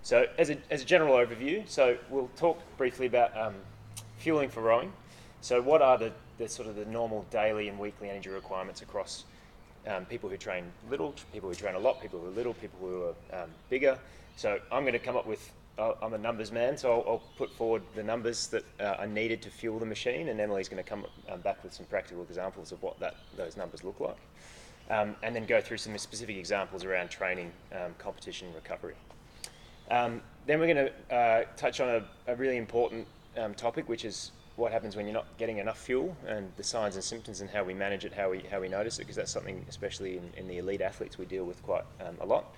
So as a general overview, so we'll talk briefly about fueling for rowing. So what are the sort of the normal daily and weekly energy requirements across people who train little, people who train a lot, people who are little, people who are bigger. So I'm going to come up with, I'm a numbers man, so I'll put forward the numbers that are needed to fuel the machine, and Emily's going to come back with some practical examples of what those numbers look like. And then go through some specific examples around training, competition, recovery. Then we're going to touch on a really important topic, which is what happens when you're not getting enough fuel, and the signs and symptoms and how we manage it, how we notice it, because that's something, especially in the elite athletes, we deal with quite a lot.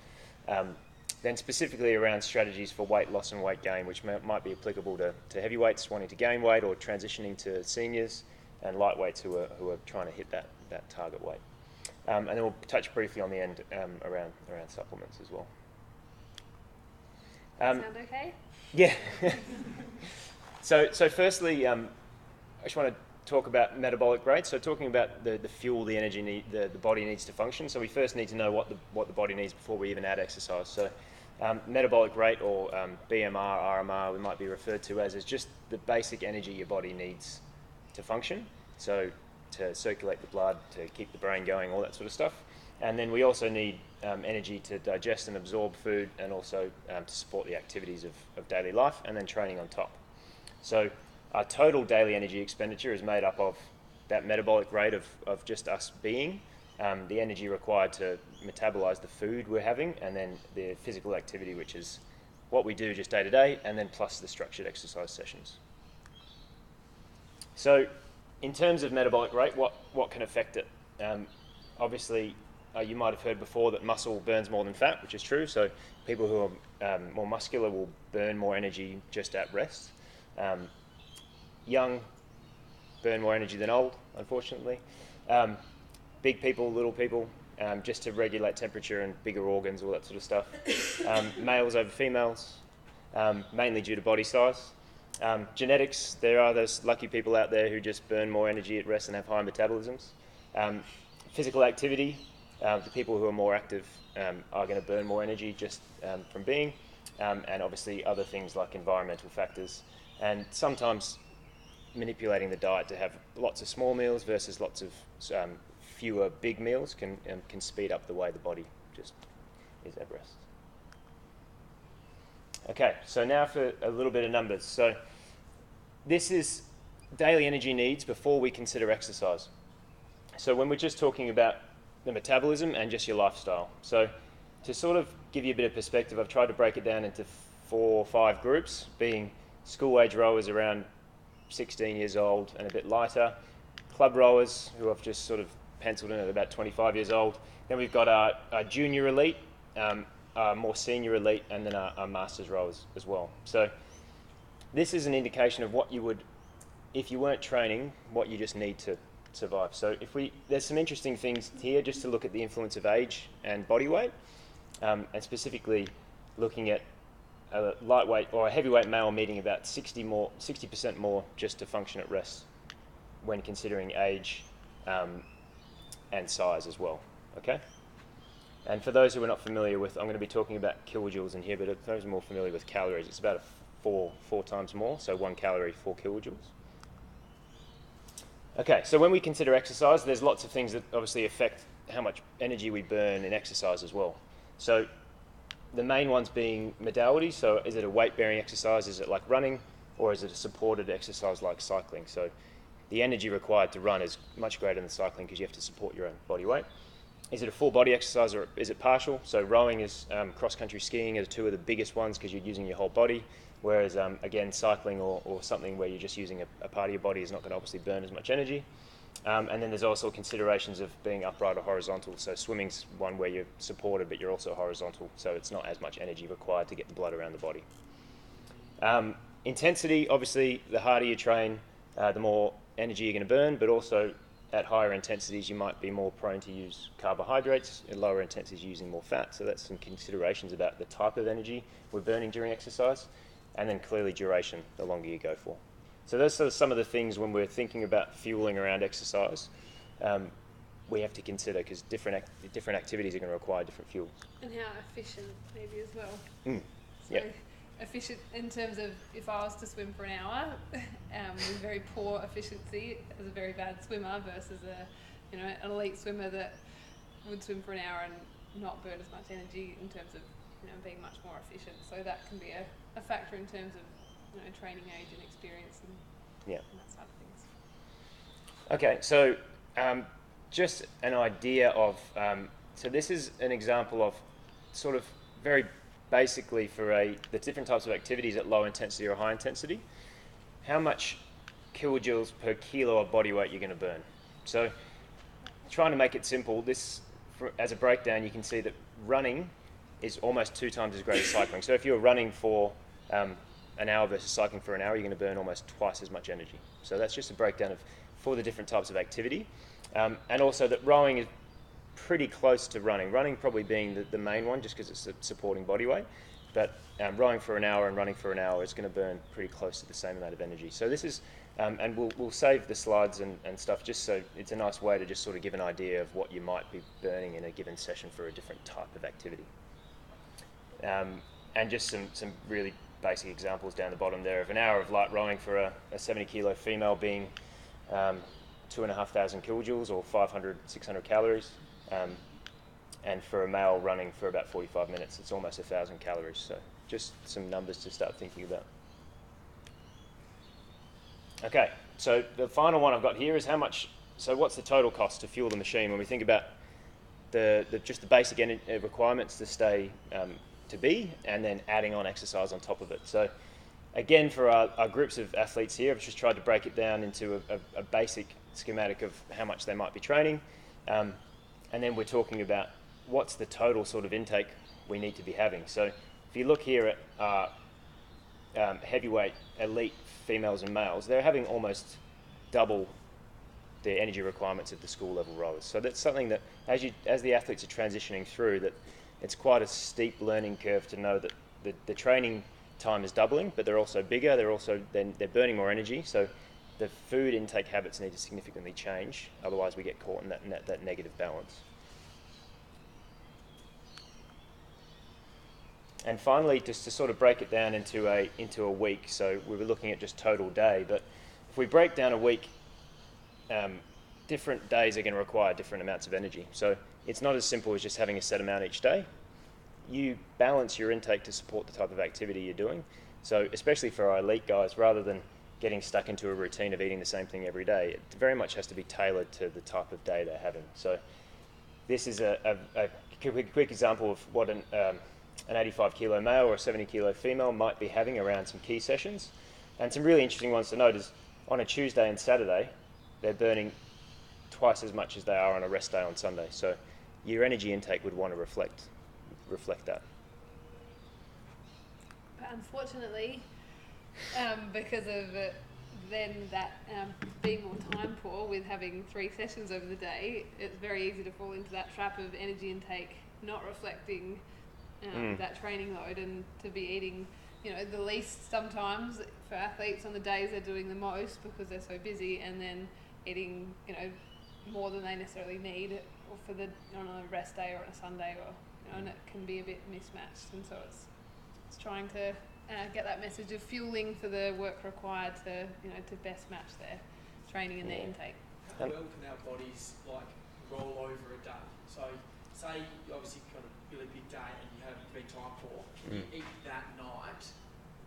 Then specifically around strategies for weight loss and weight gain, which might be applicable to heavyweights wanting to gain weight or transitioning to seniors, and lightweights who are trying to hit that target weight. And then we'll touch briefly on the end around supplements as well. Sound okay? Yeah. So firstly, I just want to talk about metabolic rate. So talking about the fuel, the energy the body needs to function. So we first need to know what the body needs before we even add exercise. So metabolic rate, or BMR, RMR, we might be referred to as, is just the basic energy your body needs to function. So to circulate the blood, to keep the brain going, all that sort of stuff. And then we also need energy to digest and absorb food, and also to support the activities of daily life, and then training on top. So our total daily energy expenditure is made up of that metabolic rate of just us being, the energy required to metabolize the food we're having, and then the physical activity, which is what we do just day to day, and then plus the structured exercise sessions. So in terms of metabolic rate, what can affect it? Obviously, you might have heard before that muscle burns more than fat, which is true. So people who are more muscular will burn more energy just at rest. Young burn more energy than old, unfortunately. Big people, little people, just to regulate temperature and bigger organs, all that sort of stuff. Males over females, mainly due to body size. Genetics, there are those lucky people out there who just burn more energy at rest and have high metabolisms. Physical activity, the people who are more active are going to burn more energy just from being, and obviously other things like environmental factors, and sometimes manipulating the diet to have lots of small meals versus lots of fewer big meals can speed up the way the body just is at rest. Okay, so now for a little bit of numbers. So this is daily energy needs before we consider exercise. So when we're just talking about the metabolism and just your lifestyle. So to sort of give you a bit of perspective, I've tried to break it down into 4 or 5 groups, being school-age rowers around 16 years old and a bit lighter, club rowers who I've just sort of penciled in at about 25 years old. Then we've got our junior elite, our more senior elite, and then our masters rowers as well. So this is an indication of what you would, if you weren't training, what you just need to survive. So there's some interesting things here just to look at the influence of age and body weight, and specifically looking at a lightweight or a heavyweight male needing about 60% more just to function at rest when considering age and size as well. Okay? And for those who are not familiar with, I'm going to be talking about kilojoules in here, but if those are more familiar with calories, it's about four times more, so 1 calorie, 4 kilojoules. Okay, so when we consider exercise, there's lots of things that obviously affect how much energy we burn in exercise as well. So the main ones being modality. So is it a weight-bearing exercise? Is it like running? Or is it a supported exercise like cycling? So the energy required to run is much greater than cycling because you have to support your own body weight. Is it a full body exercise or is it partial? So rowing is cross-country skiing are 2 of the biggest ones because you're using your whole body. Whereas, again, cycling or something where you're just using a part of your body is not going to obviously burn as much energy. And then there's also considerations of being upright or horizontal. So swimming's one where you're supported, but you're also horizontal. So it's not as much energy required to get the blood around the body. Intensity, obviously, the harder you train, the more energy you're going to burn, but also at higher intensities, you might be more prone to use carbohydrates. At lower intensities, using more fat. So that's some considerations about the type of energy we're burning during exercise. And then clearly duration, the longer you go for. So those are some of the things when we're thinking about fueling around exercise, we have to consider, because different activities are going to require different fuels. And how efficient maybe as well. So Yep. efficient in terms of if I was to swim for an hour, with very poor efficiency as a very bad swimmer versus an elite swimmer that would swim for an hour and not burn as much energy in terms of being much more efficient. So that can be a factor in terms of training age and experience and that side of things. Okay, so just an idea of, so this is an example of sort of very basically for the different types of activities at low intensity or high intensity, how much kilojoules per kilo of body weight you're going to burn. So trying to make it simple, as a breakdown, you can see that running is almost 2 times as great as cycling. So if you're running for an hour versus cycling for an hour, you're going to burn almost twice as much energy. So that's just a breakdown for the different types of activity. And also that rowing is pretty close to running. Running probably being the main one just because it's supporting body weight. But rowing for an hour and running for an hour is going to burn pretty close to the same amount of energy. So this is, and we'll save the slides and stuff just so it's a nice way to just sort of give an idea of what you might be burning in a given session for a different type of activity. And just some really basic examples down the bottom there of an hour of light rowing for a 70 kilo female being 2,500 kilojoules or 500, 600 calories. And for a male running for about 45 minutes, it's almost 1,000 calories. So just some numbers to start thinking about. Okay, so the final one I've got here is so what's the total cost to fuel the machine when we think about just the basic requirements to stay to be, and then adding on exercise on top of it. So again, for our groups of athletes here, I've just tried to break it down into a basic schematic of how much they might be training. And then we're talking about what's the total sort of intake we need to be having. So if you look here at heavyweight elite females and males, they're having almost double the energy requirements of the school level rowers. So that's something that as the athletes are transitioning through, that it's quite a steep learning curve to know that the training time is doubling, but they're also bigger, they're burning more energy. So the food intake habits need to significantly change, otherwise we get caught in that negative balance. And finally, just to sort of break it down into a week, so we were looking at just total day, but if we break down a week, different days are going to require different amounts of energy. So it's not as simple as just having a set amount each day. You balance your intake to support the type of activity you're doing. So especially for our elite guys, rather than getting stuck into a routine of eating the same thing every day, it very much has to be tailored to the type of day they're having. So this is a quick example of what an 85 kilo male or a 70 kilo female might be having around some key sessions. And some really interesting ones to note is on a Tuesday and Saturday, they're burning twice as much as they are on a rest day on Sunday. So your energy intake would want to reflect that. But unfortunately, because of then that being more time poor with having 3 sessions over the day, it's very easy to fall into that trap of energy intake not reflecting that training load, and to be eating the least sometimes for athletes on the days they're doing the most because they're so busy, and then eating more than they necessarily need or on a rest day or on a Sunday, or and it can be a bit mismatched. And so it's trying to get that message of fueling for the work required to to best match their training and their intake. How well can our bodies roll over a day? So say you obviously got a really big day and you haven't been time poor. Can you eat that night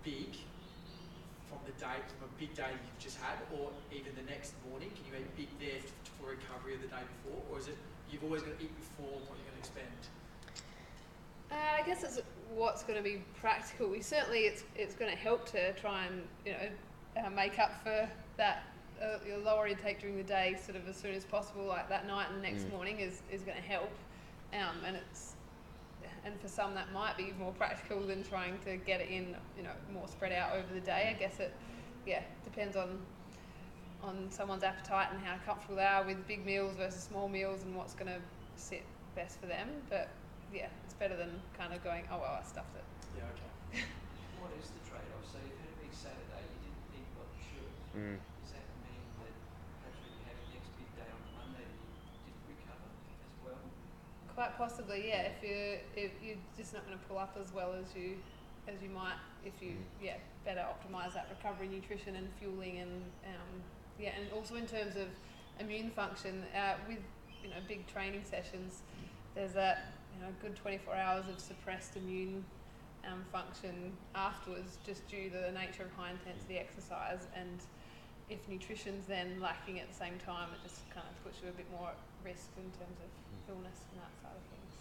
big from a big day you've just had, or even the next morning? Can you eat big there for recovery of the day before, or is it you've always got to eat before what you're going to expend? I guess it's what's going to be practical. It's going to help to try and make up for that your lower intake during the day sort of as soon as possible, like that night and the next morning is going to help. And for some that might be more practical than trying to get it in more spread out over the day. I guess it depends on someone's appetite and how comfortable they are with big meals versus small meals and what's going to sit best for them. But it's better than kind of going, oh well, I stuffed it. Yeah, okay. What is the trade-off? So if you had a big Saturday, you didn't eat what you should. Does that mean that perhaps when you had a next big day on Monday, you didn't recover as well? Quite possibly, yeah. If you're just not going to pull up as well as you as you might if you better optimise that recovery, nutrition, and fueling, and and also in terms of immune function with big training sessions, there's that good 24 hours of suppressed immune function afterwards, just due to the nature of high intensity exercise. And if nutrition's then lacking at the same time, it just kind of puts you a bit more at risk in terms of illness and that side of things.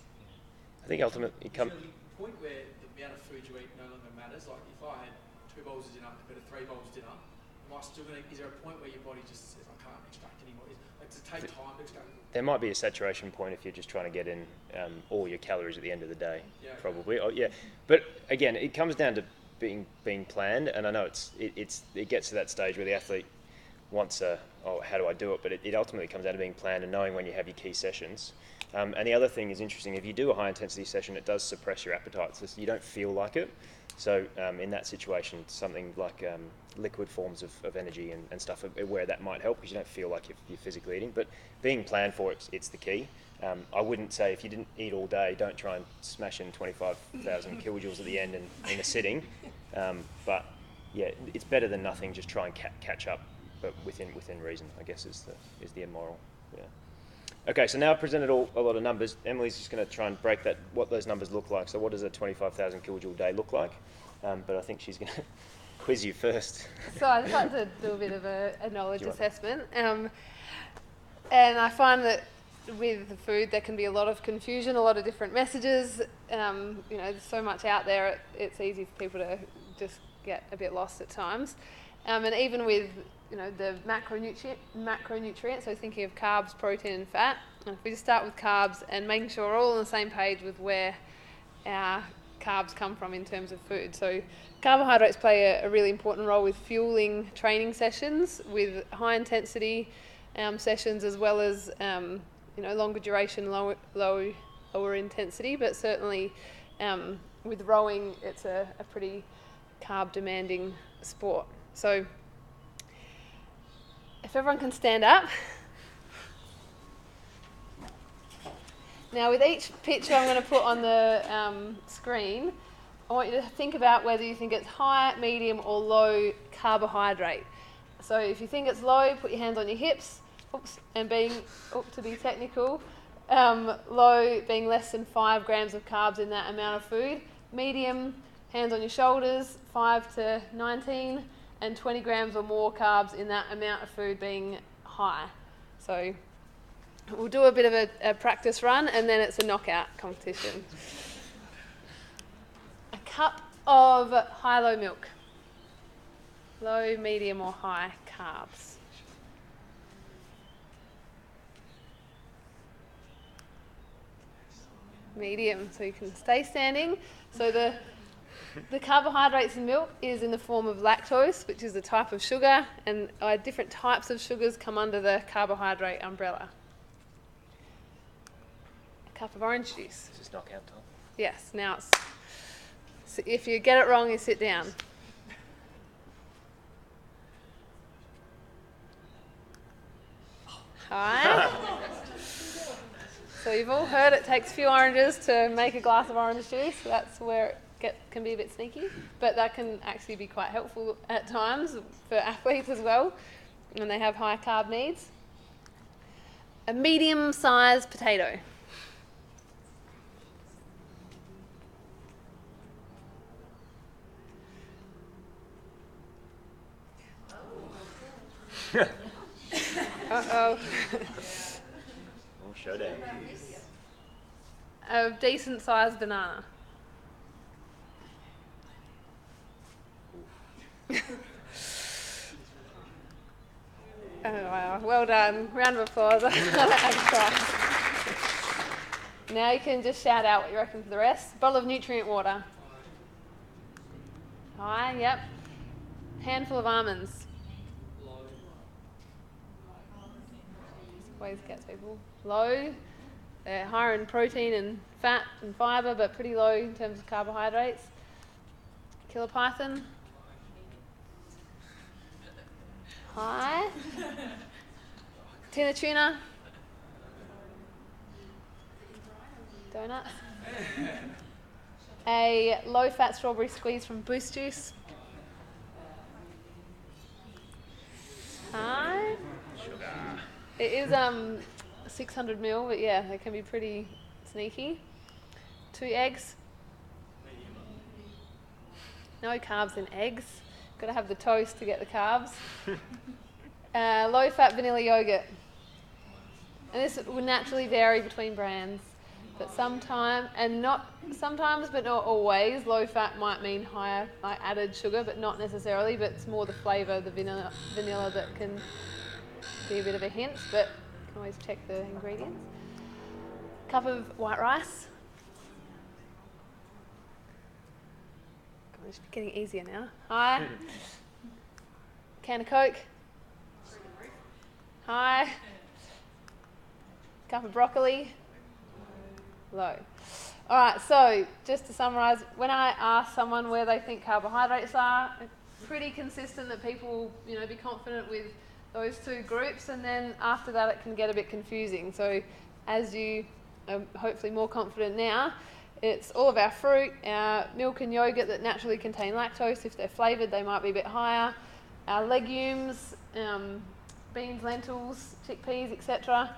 I think ultimately it comes. Is there a point where the amount of food you eat no longer matters? Like if I had 2 bowls of dinner compared to 3 bowls of dinner, am I still going to? Is there a point where your body just says I can't extract anymore? Does it take time to extract? There might be a saturation point if you're just trying to get in all your calories at the end of the day, probably. Oh, yeah, but again, it comes down to being planned, and I know it gets to that stage where the athlete wants how do I do it? But it ultimately comes down to being planned and knowing when you have your key sessions. And the other thing is interesting, if you do a high intensity session, it does suppress your appetite, so you don't feel like it. So in that situation, something like liquid forms of energy and stuff where that might help, because you don't feel like you're physically eating. But being planned for it's the key. I wouldn't say if you didn't eat all day, don't try and smash in 25,000 kilojoules at the end in a sitting. But yeah, it's better than nothing. Just try and catch up, but within reason, I guess is the immoral. Yeah. Okay, so now I've presented a lot of numbers. Emily's just going to try and break what those numbers look like. So what does a 25,000 kilojoule day look like? But I think she's going to quiz you first. So I'd just like to do a bit of a knowledge assessment. And I find that with the food there can be a lot of confusion, a lot of different messages. There's so much out there, it's easy for people to just get a bit lost at times. And even with the macronutrients, so thinking of carbs, protein and fat. And if we just start with carbs and making sure we're all on the same page with where our carbs come from in terms of food. So carbohydrates play a really important role with fueling training sessions, with high intensity sessions, as well as longer duration, lower intensity. But certainly with rowing, it's a pretty carb demanding sport. So if everyone can stand up. Now with each picture I'm going to put on the screen, I want you to think about whether you think it's high, medium or low carbohydrate. So if you think it's low, put your hands on your hips, and to be technical, low being less than 5 grams of carbs in that amount of food. Medium, hands on your shoulders, 5 to 19, and 20 grams or more carbs in that amount of food being high. So we'll do a bit of a practice run, and then it's a knockout competition. A cup of high-low milk. Low, medium or high carbs. Medium, so you can stay standing. So the carbohydrates in milk is in the form of lactose, which is a type of sugar, and different types of sugars come under the carbohydrate umbrella. A cup of orange juice. Is this knockout time? Yes, now so if you get it wrong, you sit down. Hi. So you've all heard it takes a few oranges to make a glass of orange juice. So that's where it can be a bit sneaky, but that can actually be quite helpful at times for athletes as well when they have high carb needs. A medium-sized potato. Uh-oh. Oh, showdown. A decent-sized banana. Oh, wow, well done. Round of applause. Now you can just shout out what you reckon for the rest. Bottle of nutrient water. High, yep. Handful of almonds. Low. Always gets people. Low. They're higher in protein and fat and fibre, but pretty low in terms of carbohydrates. Killer python. High. Tin of tuna. Donuts. a low-fat strawberry squeeze from Boost Juice. Hi. Sugar. It is 600 ml, but yeah, they can be pretty sneaky. 2 eggs. No carbs in eggs. Got to have the toast to get the carbs. Low-fat vanilla yogurt. And this will naturally vary between brands, but sometimes, but not always, low-fat might mean higher, like added sugar, but not necessarily. But it's more the flavour, the vanilla that can be a bit of a hint. But you can always check the ingredients. Cup of white rice. God, it's getting easier now. Hi. Can of Coke. Hi. Cup of broccoli. Low. All right, so just to summarise, when I ask someone where they think carbohydrates are, it's pretty consistent that people will, be confident with those 2 groups, and then after that it can get a bit confusing. So as you are hopefully more confident now, it's all of our fruit, our milk and yogurt that naturally contain lactose. If they're flavoured, they might be a bit higher. Our legumes, beans, lentils, chickpeas, etc.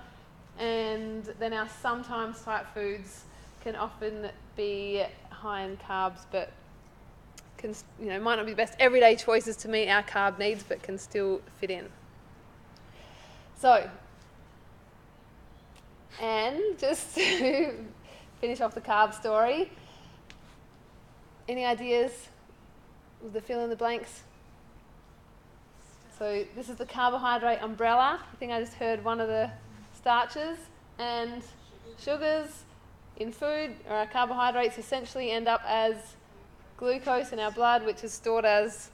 And then our sometimes type foods can often be high in carbs, but can, might not be the best everyday choices to meet our carb needs, but can still fit in. So, and just to finish off the carb story, any ideas with the fill in the blanks? So this is the carbohydrate umbrella. I think I just heard one of the starches and sugars in food, or our carbohydrates, essentially end up as glucose in our blood, which is stored as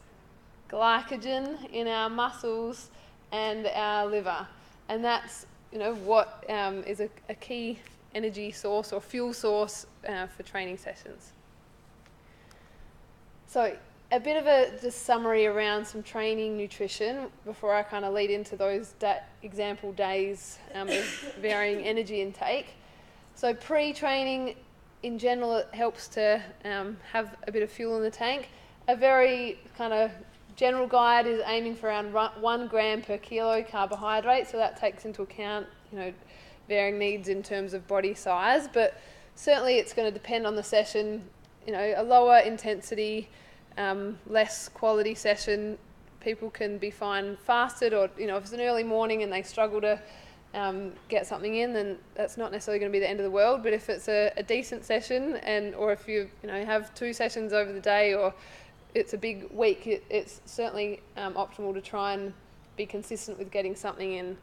glycogen in our muscles and our liver. And that's what is a key energy source or fuel source for training sessions. So a bit of a just summary around some training nutrition before I kind of lead into those example days of varying energy intake. So pre-training, in general, it helps to have a bit of fuel in the tank. A very kind of general guide is aiming for around 1 gram per kilo carbohydrate, so that takes into account varying needs in terms of body size, but certainly it's going to depend on the session. A lower intensity, less quality session, people can be fine fasted, or if it's an early morning and they struggle to get something in, then that's not necessarily going to be the end of the world. But if it's a decent session, or if you have 2 sessions over the day, or it's a big week, it's certainly optimal to try and be consistent with getting something in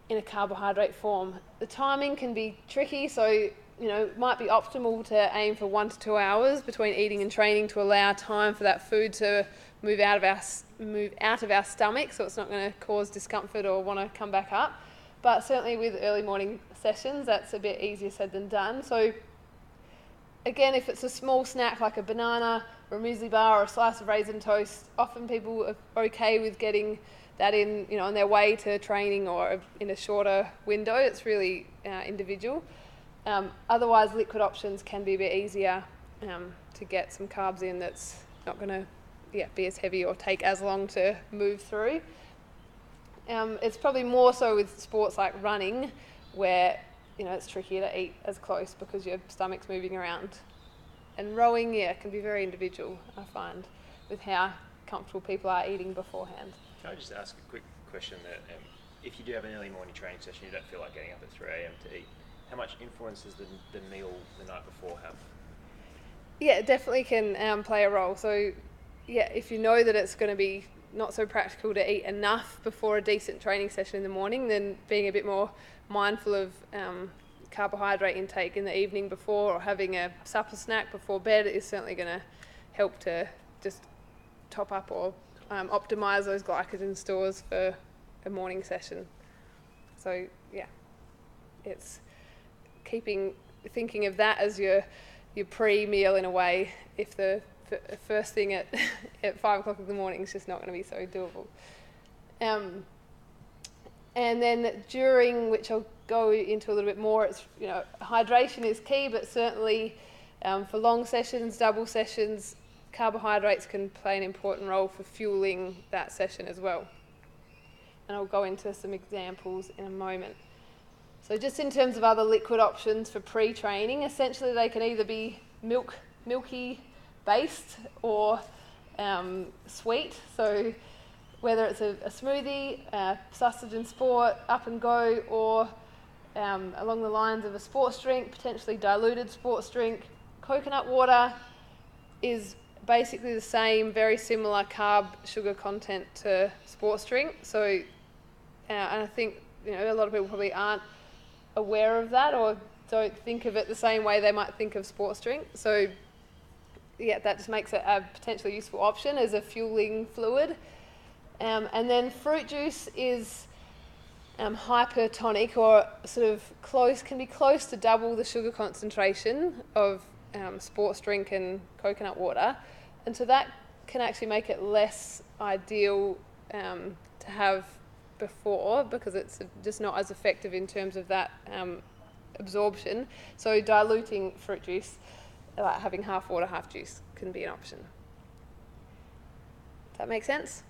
in a carbohydrate form. The timing can be tricky, so it might be optimal to aim for 1 to 2 hours between eating and training to allow time for that food to move out of our stomach, so it's not going to cause discomfort or want to come back up. But certainly with early morning sessions, that's a bit easier said than done. So again, if it's a small snack like a banana or a muesli bar or a slice of raisin toast, often people are okay with getting that in, on their way to training or in a shorter window. It's really individual. Otherwise, liquid options can be a bit easier to get some carbs in. That's not going to be as heavy or take as long to move through. It's probably more so with sports like running, where it's trickier to eat as close because your stomach's moving around. And rowing, can be very individual, I find, with how comfortable people are eating beforehand. Can I just ask a quick question that if you do have an early morning training session, you don't feel like getting up at 3 a.m. to eat, how much influence does the meal the night before have? Yeah, it definitely can play a role. So if you know that it's going to be not so practical to eat enough before a decent training session in the morning, then being a bit more mindful of carbohydrate intake in the evening before, or having a supper snack before bed, is certainly going to help to just top up or optimize those glycogen stores for a morning session. So it's thinking of that as your pre-meal in a way. If the first thing at 5 o'clock in the morning is just not going to be so doable. And then during, which I'll go into a little bit more, it's, hydration is key, but certainly for long sessions, double sessions, carbohydrates can play an important role for fueling that session as well. And I'll go into some examples in a moment. So just in terms of other liquid options for pre-training, essentially they can either be milky based or sweet. So whether it's a smoothie, sausage and sport, up and go, or along the lines of a sports drink, potentially diluted sports drink. Coconut water is basically the same, very similar carb sugar content to sports drink. So, and I think a lot of people probably aren't aware of that or don't think of it the same way they might think of sports drink. So, yeah, that just makes it a potentially useful option as a fueling fluid. And then fruit juice is hypertonic, or sort of can be close to double the sugar concentration of sports drink and coconut water, and so that can actually make it less ideal to have before, because it's just not as effective in terms of that absorption. So diluting fruit juice, like having half water, half juice, can be an option. Does that make sense?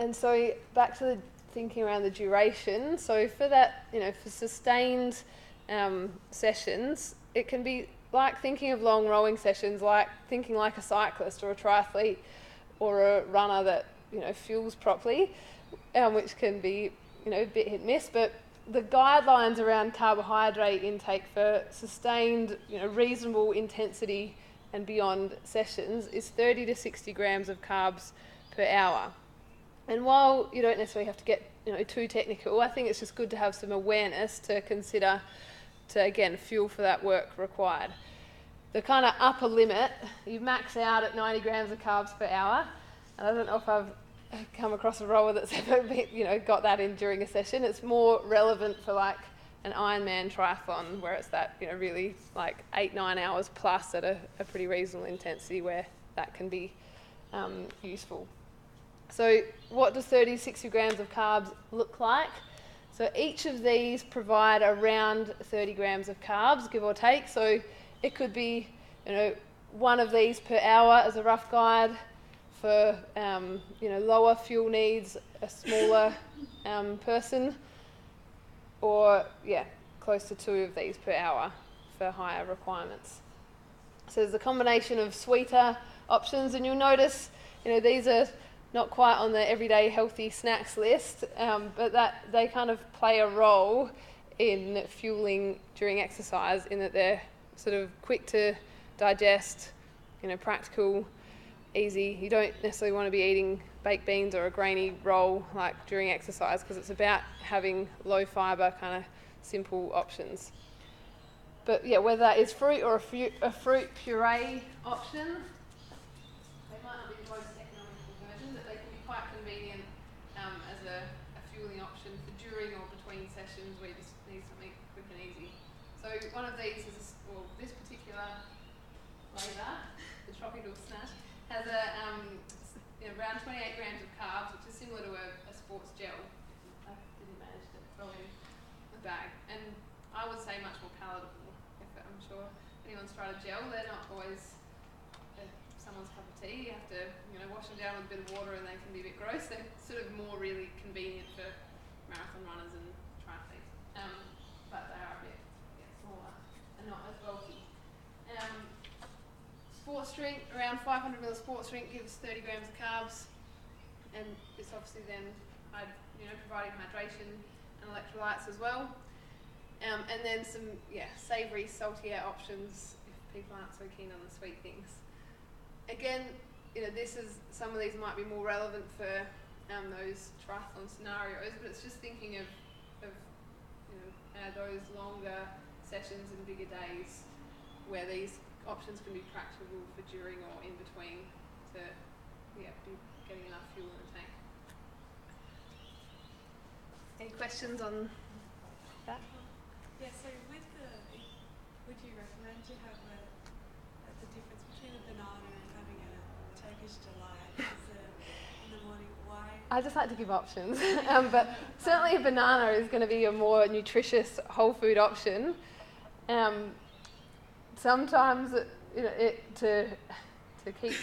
And so back to the thinking around the duration. So for that, for sustained sessions, it can be like thinking of long rowing sessions, like thinking like a cyclist or a triathlete or a runner that fuels properly, which can be a bit hit and miss. But the guidelines around carbohydrate intake for sustained, reasonable intensity and beyond sessions is 30 to 60 grams of carbs per hour. And while you don't necessarily have to get too technical, I think it's just good to have some awareness to consider to, again, fuel for that work required. The kind of upper limit, you max out at 90 grams of carbs per hour. And I don't know if I've come across a rower that's ever got that in during a session. It's more relevant for like an Ironman triathlon, where it's that really like 8-9 hours plus at a pretty reasonable intensity, where that can be useful. So what does 30 to 60 grams of carbs look like? So each of these provide around 30 grams of carbs, give or take. So it could be, one of these per hour as a rough guide. For lower fuel needs, a smaller person, or close to 2 of these per hour for higher requirements. So there's a combination of sweeter options, and you'll notice these are not quite on the everyday healthy snacks list, but that they kind of play a role in fueling during exercise, in that they're sort of quick to digest, practical, easy. You don't necessarily want to be eating baked beans or a grainy roll like during exercise, because it's about having low fibre kind of simple options. But whether that is fruit or a fruit puree option, they might not be the most economical version, but they can be quite convenient as a fueling option for during or between sessions where you just need something quick and easy. So one of these is, this particular flavour, the tropical snack, has around 28 grams of carbs, which is similar to a sports gel. I didn't manage to throw in the bag. And I would say much more palatable. I'm sure anyone's tried a gel, they're not always someone's cup of tea. You have to wash them down with a bit of water, and they can be a bit gross. They're sort of more really convenient for marathon runners and triathletes. But they are a bit smaller and not as bulky. Sports drink, around 500 ml sports drink gives 30 grams of carbs, and it's obviously then providing hydration and electrolytes as well. And then some savoury, saltier options if people aren't so keen on the sweet things. Again, some of these might be more relevant for those triathlon scenarios, but it's just thinking of those longer sessions and bigger days where these options can be practical for during or in between to be getting enough fuel in the tank. Any questions on that? Yeah, so would you recommend to have the difference between a banana and having a Turkish delight? In the morning, why? I just like to give options, but certainly a banana is going to be a more nutritious whole food option. Sometimes, to keep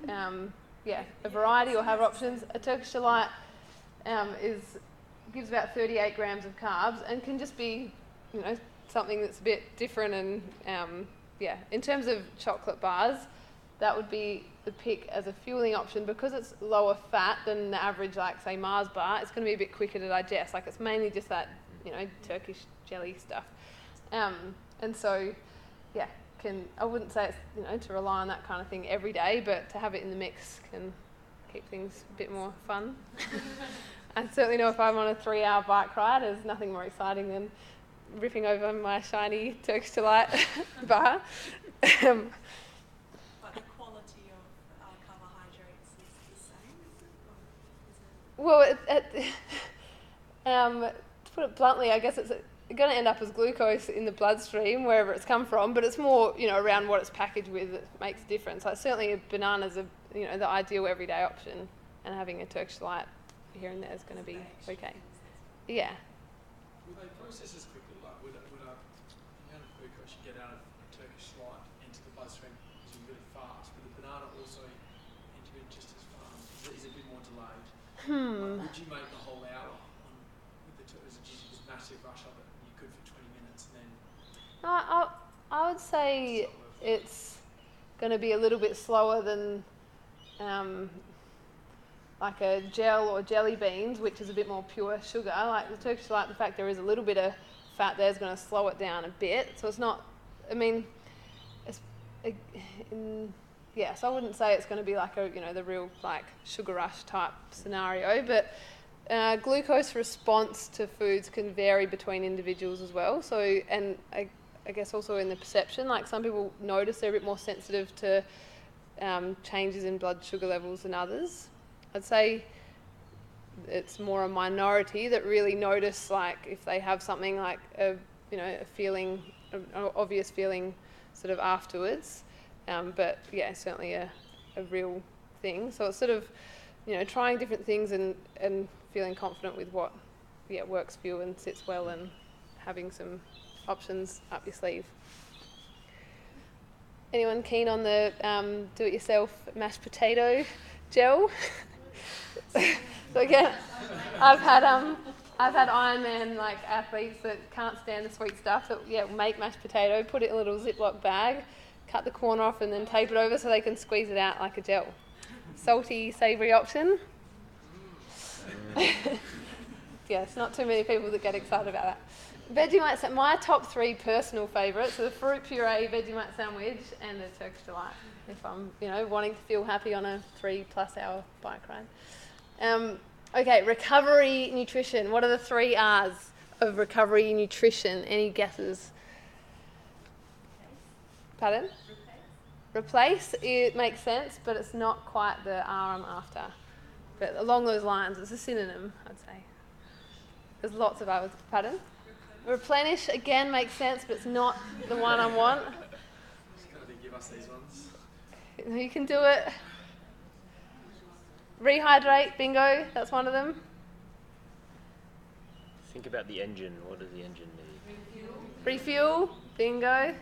a variety or have options, a Turkish delight gives about 38 grams of carbs and can just be, something that's a bit different. And in terms of chocolate bars, that would be the pick as a fueling option because it's lower fat than the average, like say Mars bar. It's going to be a bit quicker to digest. Like it's mainly just that, Turkish jelly stuff. And so, I wouldn't say it's, to rely on that kind of thing every day, but to have it in the mix can keep things a bit more fun. I certainly know if I'm on a 3-hour bike ride, there's nothing more exciting than ripping over my shiny Turkish delight bar. But the quality of carbohydrates is the same, Well, to put it bluntly, I guess it's going to end up as glucose in the bloodstream wherever it's come from, but it's more, around what it's packaged with that makes a difference. Like certainly a banana's the ideal everyday option, and having a Turkish delight here and there is going to be okay. Yeah. Will they process as quickly? Like, would the amount of glucose you get out of a Turkish delight into the bloodstream is really fast? Would the banana also enter in just as fast? Is it a bit more delayed? Like, would you make the whole hour with the Turkish? Is it just this massive rush of it? You could for 20 minutes and then. I would say it's going to be a little bit slower than like a gel or jelly beans, which is a bit more pure sugar. Like the Turkish delight, the fact there is a little bit of fat there is going to slow it down a bit. So it's not, so I wouldn't say it's going to be like the real like sugar rush type scenario, but glucose response to foods can vary between individuals as well. So, and I guess also in the perception, like some people notice they're a bit more sensitive to changes in blood sugar levels than others. I'd say it's more a minority that really notice, like if they have something like a feeling, an obvious feeling, sort of afterwards. But certainly a real thing. So it's sort of, trying different things and feeling confident with what, works for you and sits well, and having some options up your sleeve. Anyone keen on the do-it-yourself mashed potato gel? So again, I've had Ironman like athletes that can't stand the sweet stuff that make mashed potato, put it in a little Ziploc bag, cut the corn off, and then tape it over so they can squeeze it out like a gel. Salty, savoury option. It's not too many people that get excited about that. Vegemite, my top 3 personal favourites are the fruit puree Vegemite sandwich and the Turkish delight. If I'm, wanting to feel happy on a 3+ hour bike ride. Okay, recovery nutrition. What are the 3 R's of recovery nutrition? Any guesses? Pardon? Replace. It makes sense, but it's not quite the R I'm after. But along those lines, it's a synonym, I'd say. There's lots of others. Pardon? Replenish, again, makes sense, but it's not the one I want. Just gotta give us these ones. You can do it. Rehydrate, bingo, that's one of them. Think about the engine. What does the engine need? Refuel, bingo.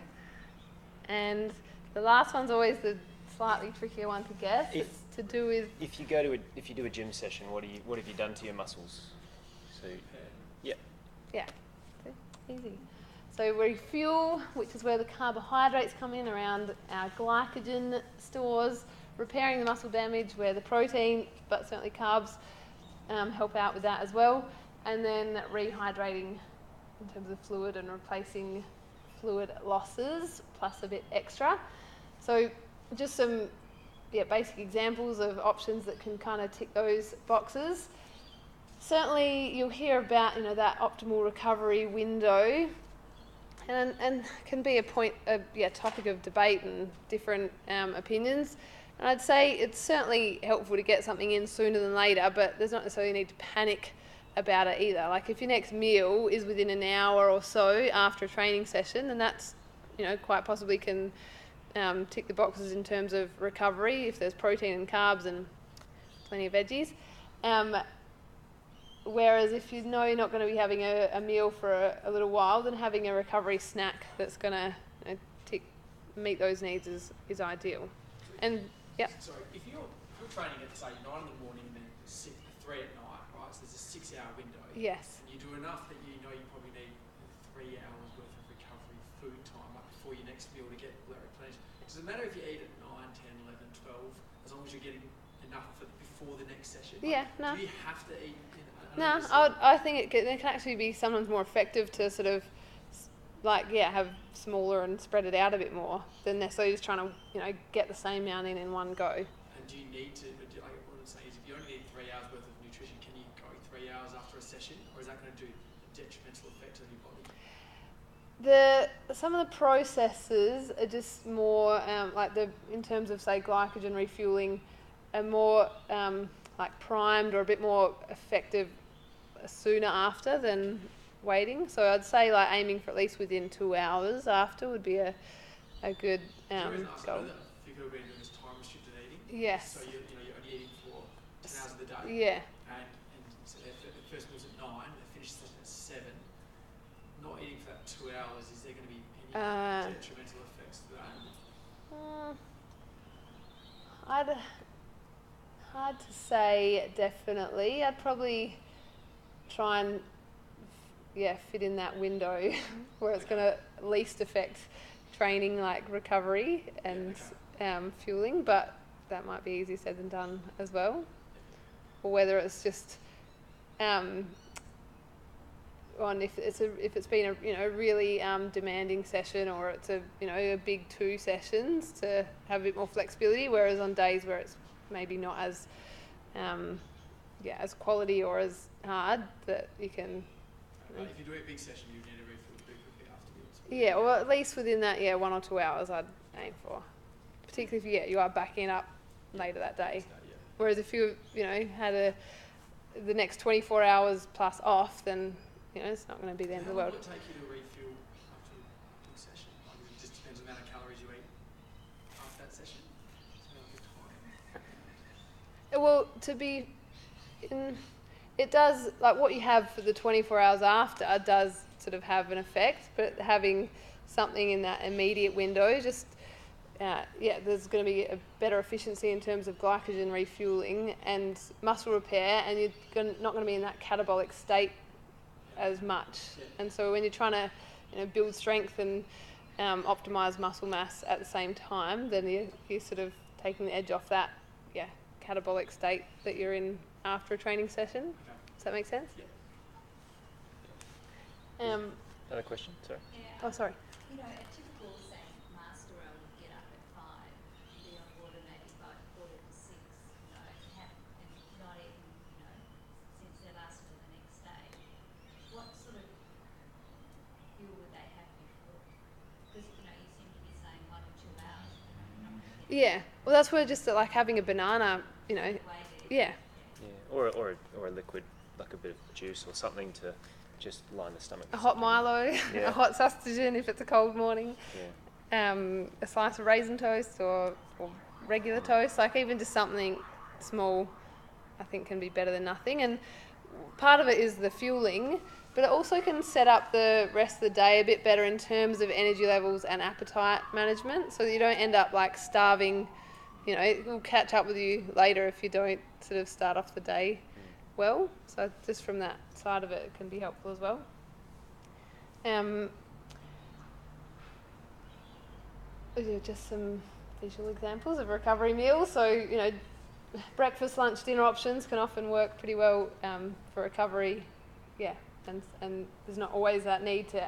And the last one's always the slightly trickier one to guess. It's to do with... If you do a gym session, what have you done to your muscles? So, Yeah, easy. So refuel, which is where the carbohydrates come in around our glycogen stores, repairing the muscle damage where the protein, but certainly carbs, help out with that as well. And then rehydrating in terms of fluid and replacing fluid losses, plus a bit extra. So just some basic examples of options that can kind of tick those boxes. Certainly you'll hear about that optimal recovery window, and can be a topic of debate and different opinions. And I'd say it's certainly helpful to get something in sooner than later, but there's not necessarily need to panic about it either. Like if your next meal is within an hour or so after a training session, then that's quite possibly can tick the boxes in terms of recovery if there's protein and carbs and plenty of veggies. Whereas if you know you're not going to be having a meal for a little while, then having a recovery snack that's going to meet those needs is ideal. And yeah. Sorry, if you're training at say 9 in the morning and then 3 at night, right? So there's a 6-hour window. Yes. And you do enough that you know you probably need 3 hours worth of recovery food time up before your next meal to get replenished. Does it matter if you eat at 9, 10, 11, 12, as long as you're getting enough before the next session? Yeah, no. Do you have to eat? No, I think it can actually be sometimes more effective to sort of have smaller and spread it out a bit more than necessarily just trying to get the same amount in one go. And do you need to? What I'm saying is, if you only need 3 hours worth of nutrition, can you go 3 hours after a session, or is that going to do a detrimental effect on your body? Some of the processes are just more in terms of say glycogen refueling, are more primed or a bit more effective sooner after than waiting. So I'd say aiming for at least within 2 hours after would be a good goal. If you could have been doing this time restricted eating. Yes. So you're only eating for 10 hours of the day. Yeah. And so the first meal's at 9, they finish session at 7. Not eating for that 2 hours, is there going to be any detrimental effects to that? Hard to say, definitely. I'd probably try and fit in that window where it's going to least affect training like recovery and fueling, but that might be easier said than done as well. Or whether it's just if it's been a really demanding session, or it's a big 2 sessions, to have a bit more flexibility, whereas on days where it's maybe not as as quality or as hard, that you can. If you do a big session, you need to refuel pretty quickly afterwards. Yeah, well, at least within that 1 or 2 hours, I'd aim for. Particularly if you are backing up later that day. Whereas if you had the next 24 hours plus off, then it's not going to be the end of the world. How long will it take you to refuel after a big session? It just depends on the amount of calories you eat after that session. Well, it does, what you have for the 24 hours after does sort of have an effect, but having something in that immediate window, just, there's going to be a better efficiency in terms of glycogen refueling and muscle repair, and you're not going to be in that catabolic state as much. And so when you're trying to build strength and optimize muscle mass at the same time, then you're sort of taking the edge off that catabolic state that you're in after a training session. Okay. Does that make sense? Yeah. Another question? Sorry. Yeah. Oh, sorry. A typical, say, master row would get up at 5, be on water maybe by 4 to 6, and not even, since their last meal the next day. What sort of fuel would they have before? Because, you seem to be saying 1 or 2 hours. Yeah. Well, that's where just having a banana, yeah. Yeah, or a liquid, like a bit of juice or something to just line the stomach. A hot Milo, a hot Sustagen if it's a cold morning. Yeah. A slice of raisin toast or regular toast, even just something small, I think can be better than nothing. And part of it is the fueling, but it also can set up the rest of the day a bit better in terms of energy levels and appetite management, so that you don't end up starving. It will catch up with you later if you don't sort of start off the day well. So just from that side of it can be helpful as well. Just some visual examples of recovery meals. So, breakfast, lunch, dinner options can often work pretty well for recovery. Yeah, and there's not always that need to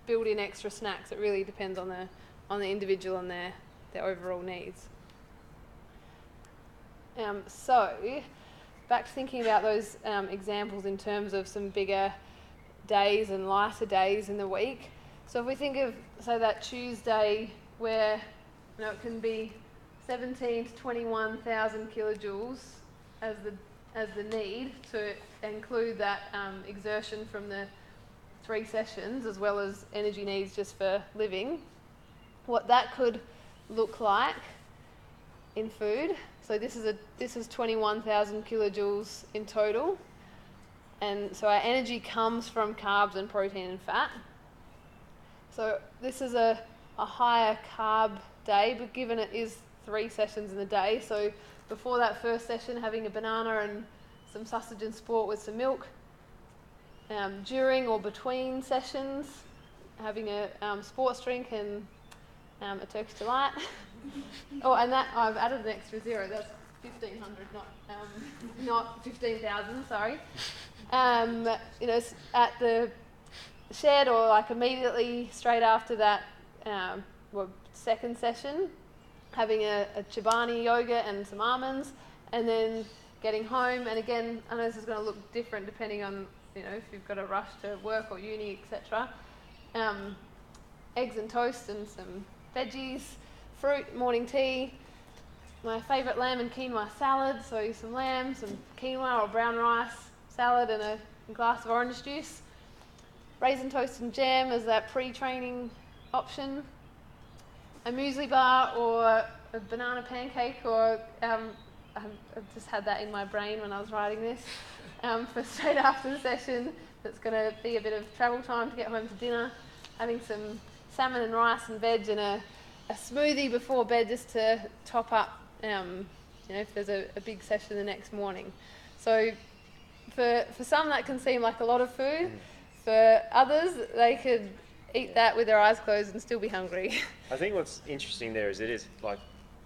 build in extra snacks. It really depends on the individual and their overall needs. So, back to thinking about those examples in terms of some bigger days and lighter days in the week. So if we think of, say, that Tuesday where it can be 17 to 21,000 kilojoules as the need to include that exertion from the 3 sessions, as well as energy needs just for living, what that could look like in food. So this is 21,000 kilojoules in total. And so our energy comes from carbs and protein and fat. So this is a higher carb day, but given it is 3 sessions in the day, so before that first session having a banana and some sausage and sport with some milk. During or between sessions, having a sports drink and a Turkish delight. Oh, and that I've added an extra 0. That's 1,500, not 15,000. Sorry. At the shed or like immediately straight after that, second session, having a Chobani yogurt and some almonds, and then getting home. And again, I know this is going to look different depending on if you've got a rush to work or uni, etc. Eggs and toast and some veggies, fruit, morning tea. My favourite lamb and quinoa salad, so some lamb, some quinoa or brown rice, salad and a glass of orange juice. Raisin toast and jam as that pre-training option. A muesli bar or a banana pancake, or I've just had that in my brain when I was writing this, for straight after the session. That's going to be a bit of travel time to get home to dinner. Having some salmon and rice and veg and a smoothie before bed just to top up, if there's a big session the next morning. So for some that can seem like a lot of food. For others, they could eat that with their eyes closed and still be hungry. I think what's interesting there is it is like,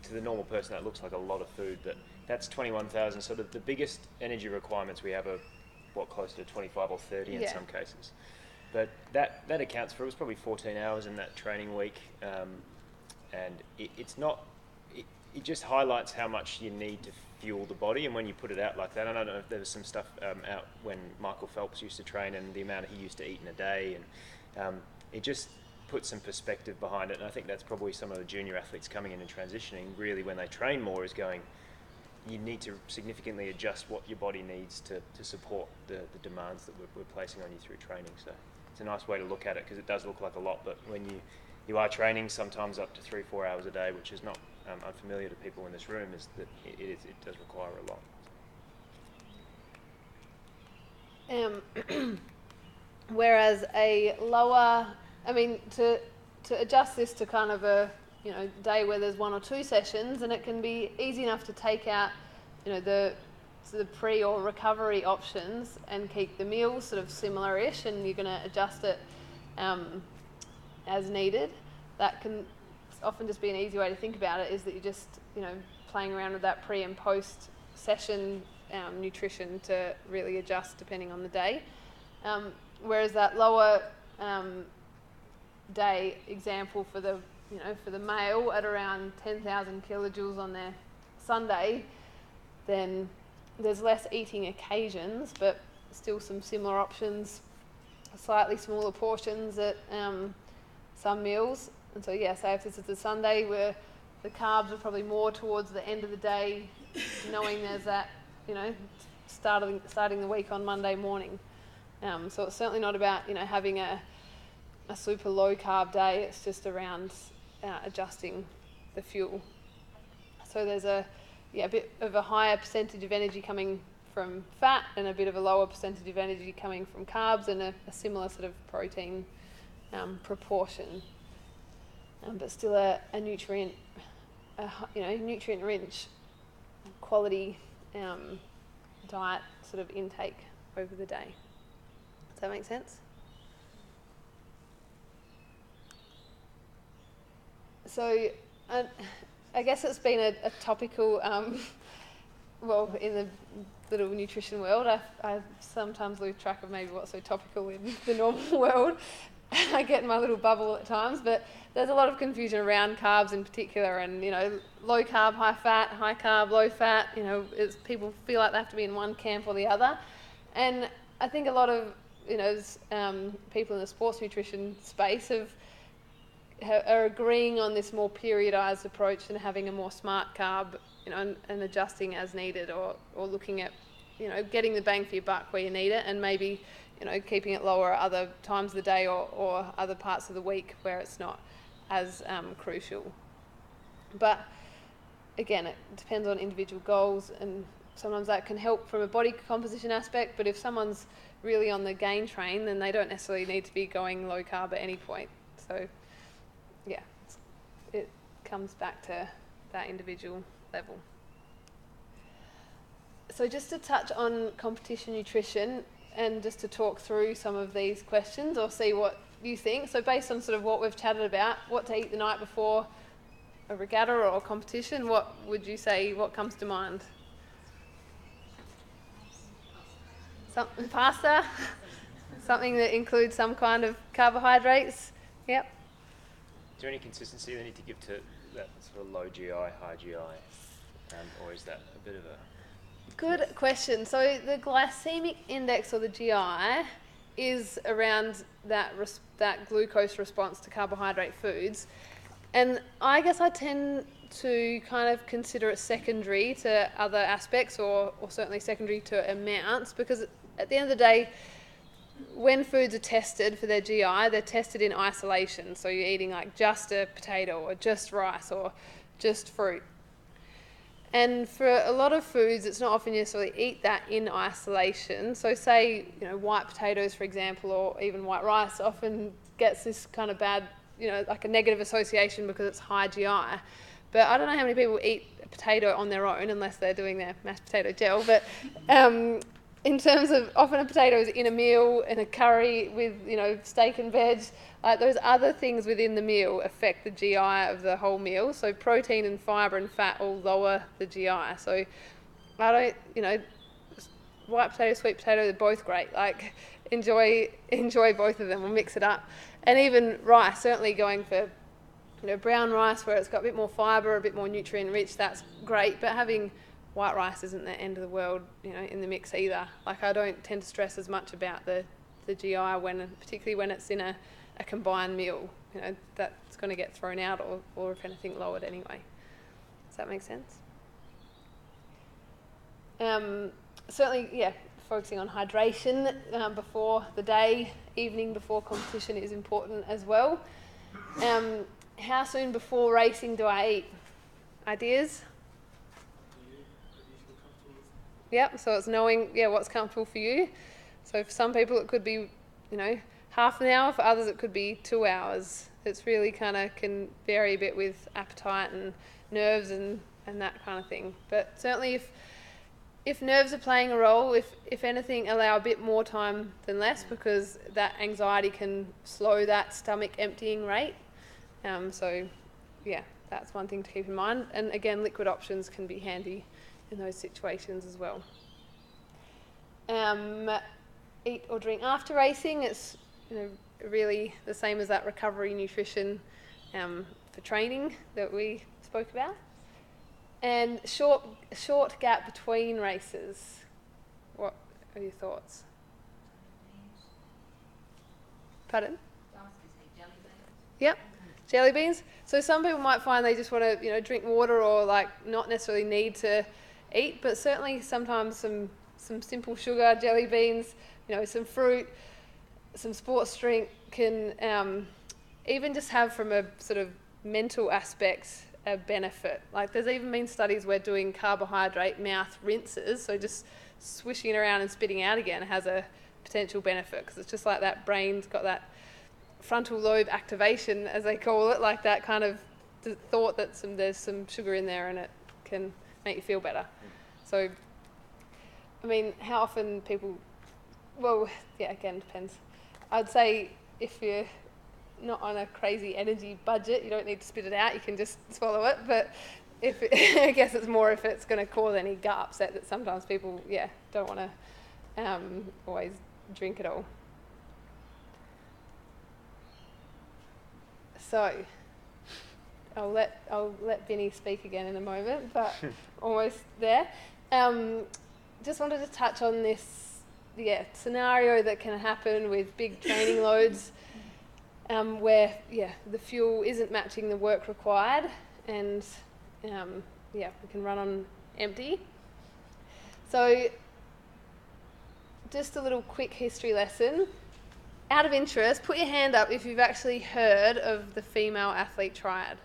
to the normal person that looks like a lot of food, but that's 21,000. So the biggest energy requirements we have are close to 25 or 30 in some cases. But that accounts for, it was probably 14 hours in that training week, and it just highlights how much you need to fuel the body. And when you put it out like that, and I don't know if there was some stuff out when Michael Phelps used to train and the amount he used to eat in a day, and it just puts some perspective behind it. And I think that's probably some of the junior athletes coming in and transitioning, really when they train more, is going, you need to significantly adjust what your body needs to support the demands that we're placing on you through training. So it's a nice way to look at it, because it does look like a lot, but when you are training sometimes up to 3-4 hours a day, which is not unfamiliar to people in this room, is that it does require a lot. Whereas a lower, to adjust this to kind of a day where there's 1 or 2 sessions, and it can be easy enough to take out the pre or recovery options and keep the meals sort of similar-ish, and you're going to adjust it as needed. That can often just be an easy way to think about it, is that you're just playing around with that pre and post session nutrition to really adjust depending on the day. Whereas that lower day example for the male at around 10,000 kilojoules on their Sunday, then there's less eating occasions, but still some similar options, slightly smaller portions at some meals. And so say if this is the Sunday, where the carbs are probably more towards the end of the day, knowing there's that starting the week on Monday morning. So it's certainly not about having a super low carb day. It's just around adjusting the fuel. So there's a bit of a higher percentage of energy coming from fat and a bit of a lower percentage of energy coming from carbs, and a similar sort of protein proportion, but still a nutrient rich quality diet sort of intake over the day. Does that make sense? So I guess it's been a topical, in the little nutrition world, I sometimes lose track of maybe what's so topical in the normal world. I get in my little bubble at times, but there's a lot of confusion around carbs in particular, and low carb, high fat, high carb, low fat. People feel like they have to be in one camp or the other, and I think a lot of people in the sports nutrition space are agreeing on this more periodized approach and having a more smart carb, and adjusting as needed, or looking at getting the bang for your buck where you need it, and maybe keeping it lower at other times of the day or other parts of the week where it's not as crucial. But again, it depends on individual goals, and sometimes that can help from a body composition aspect, but if someone's really on the gain train, then they don't necessarily need to be going low carb at any point. So, yeah, it comes back to that individual level. So just to touch on competition nutrition and just to talk through some of these questions or see what you think. So based on sort of what we've chatted about, what to eat the night before a regatta or a competition, what would you say, what comes to mind? Something pasta? Something that includes some kind of carbohydrates? Yep. Is there any consistency they need to give to that sort of low GI, high GI? Or is that a bit of a... Good question. So the glycemic index, or the GI, is around that glucose response to carbohydrate foods. And I guess I tend to kind of consider it secondary to other aspects, or certainly secondary to amounts, because at the end of the day, when foods are tested for their GI, they're tested in isolation. So you're eating like just a potato or just rice or just fruit. And for a lot of foods, it's not often you necessarily eat that in isolation. So say, white potatoes, for example, or even white rice often gets this kind of bad, like a negative association because it's high GI. But I don't know how many people eat a potato on their own unless they're doing their mashed potato gel. But in terms of, often a potato is in a meal, in a curry with, steak and veg. Like those other things within the meal affect the GI of the whole meal. So protein and fibre and fat all lower the GI. So I don't, white potato, sweet potato, they're both great. Like enjoy both of them, or mix it up. And even rice, certainly going for, brown rice where it's got a bit more fibre, a bit more nutrient rich, that's great. But having white rice isn't the end of the world, in the mix either. Like I don't tend to stress as much about the GI particularly when it's in a combined meal, that's going to get thrown out or if anything lowered anyway. Does that make sense? Certainly, yeah, focusing on hydration before the day, evening before competition is important as well. How soon before racing do I eat? Ideas? Yep, so it's knowing what's comfortable for you. So for some people it could be, half an hour, for others it could be 2 hours. It's really kind of can vary a bit with appetite and nerves and that kind of thing. But certainly if nerves are playing a role, if anything, allow a bit more time than less, because that anxiety can slow that stomach emptying rate. So yeah, that's one thing to keep in mind. And again, liquid options can be handy in those situations as well. Eat or drink after racing, it's really the same as that recovery nutrition for training that we spoke about. And short gap between races. What are your thoughts? Pardon? Yep, jelly beans. So some people might find they just want to drink water or like not necessarily need to eat, but certainly sometimes some simple sugar, jelly beans, some fruit, some sports drink can even just have, from a sort of mental aspect, a benefit. Like there's even been studies where doing carbohydrate mouth rinses, so just swishing it around and spitting out again, has a potential benefit, because it's just like that brain's got that frontal lobe activation, as they call it, like that kind of thought that there's some sugar in there and it can make you feel better. So, I mean, how often people, well, yeah, again, depends. I'd say if you're not on a crazy energy budget, you don't need to spit it out, you can just swallow it. But I guess it's more if it's going to cause any gut upset, that sometimes people, don't want to always drink it all. So, I'll let Vinny speak again in a moment, but almost there. Just wanted to touch on this scenario that can happen with big training loads, where the fuel isn't matching the work required, and we can run on empty. So just a little quick history lesson. Out of interest, put your hand up if you've actually heard of the female athlete triad.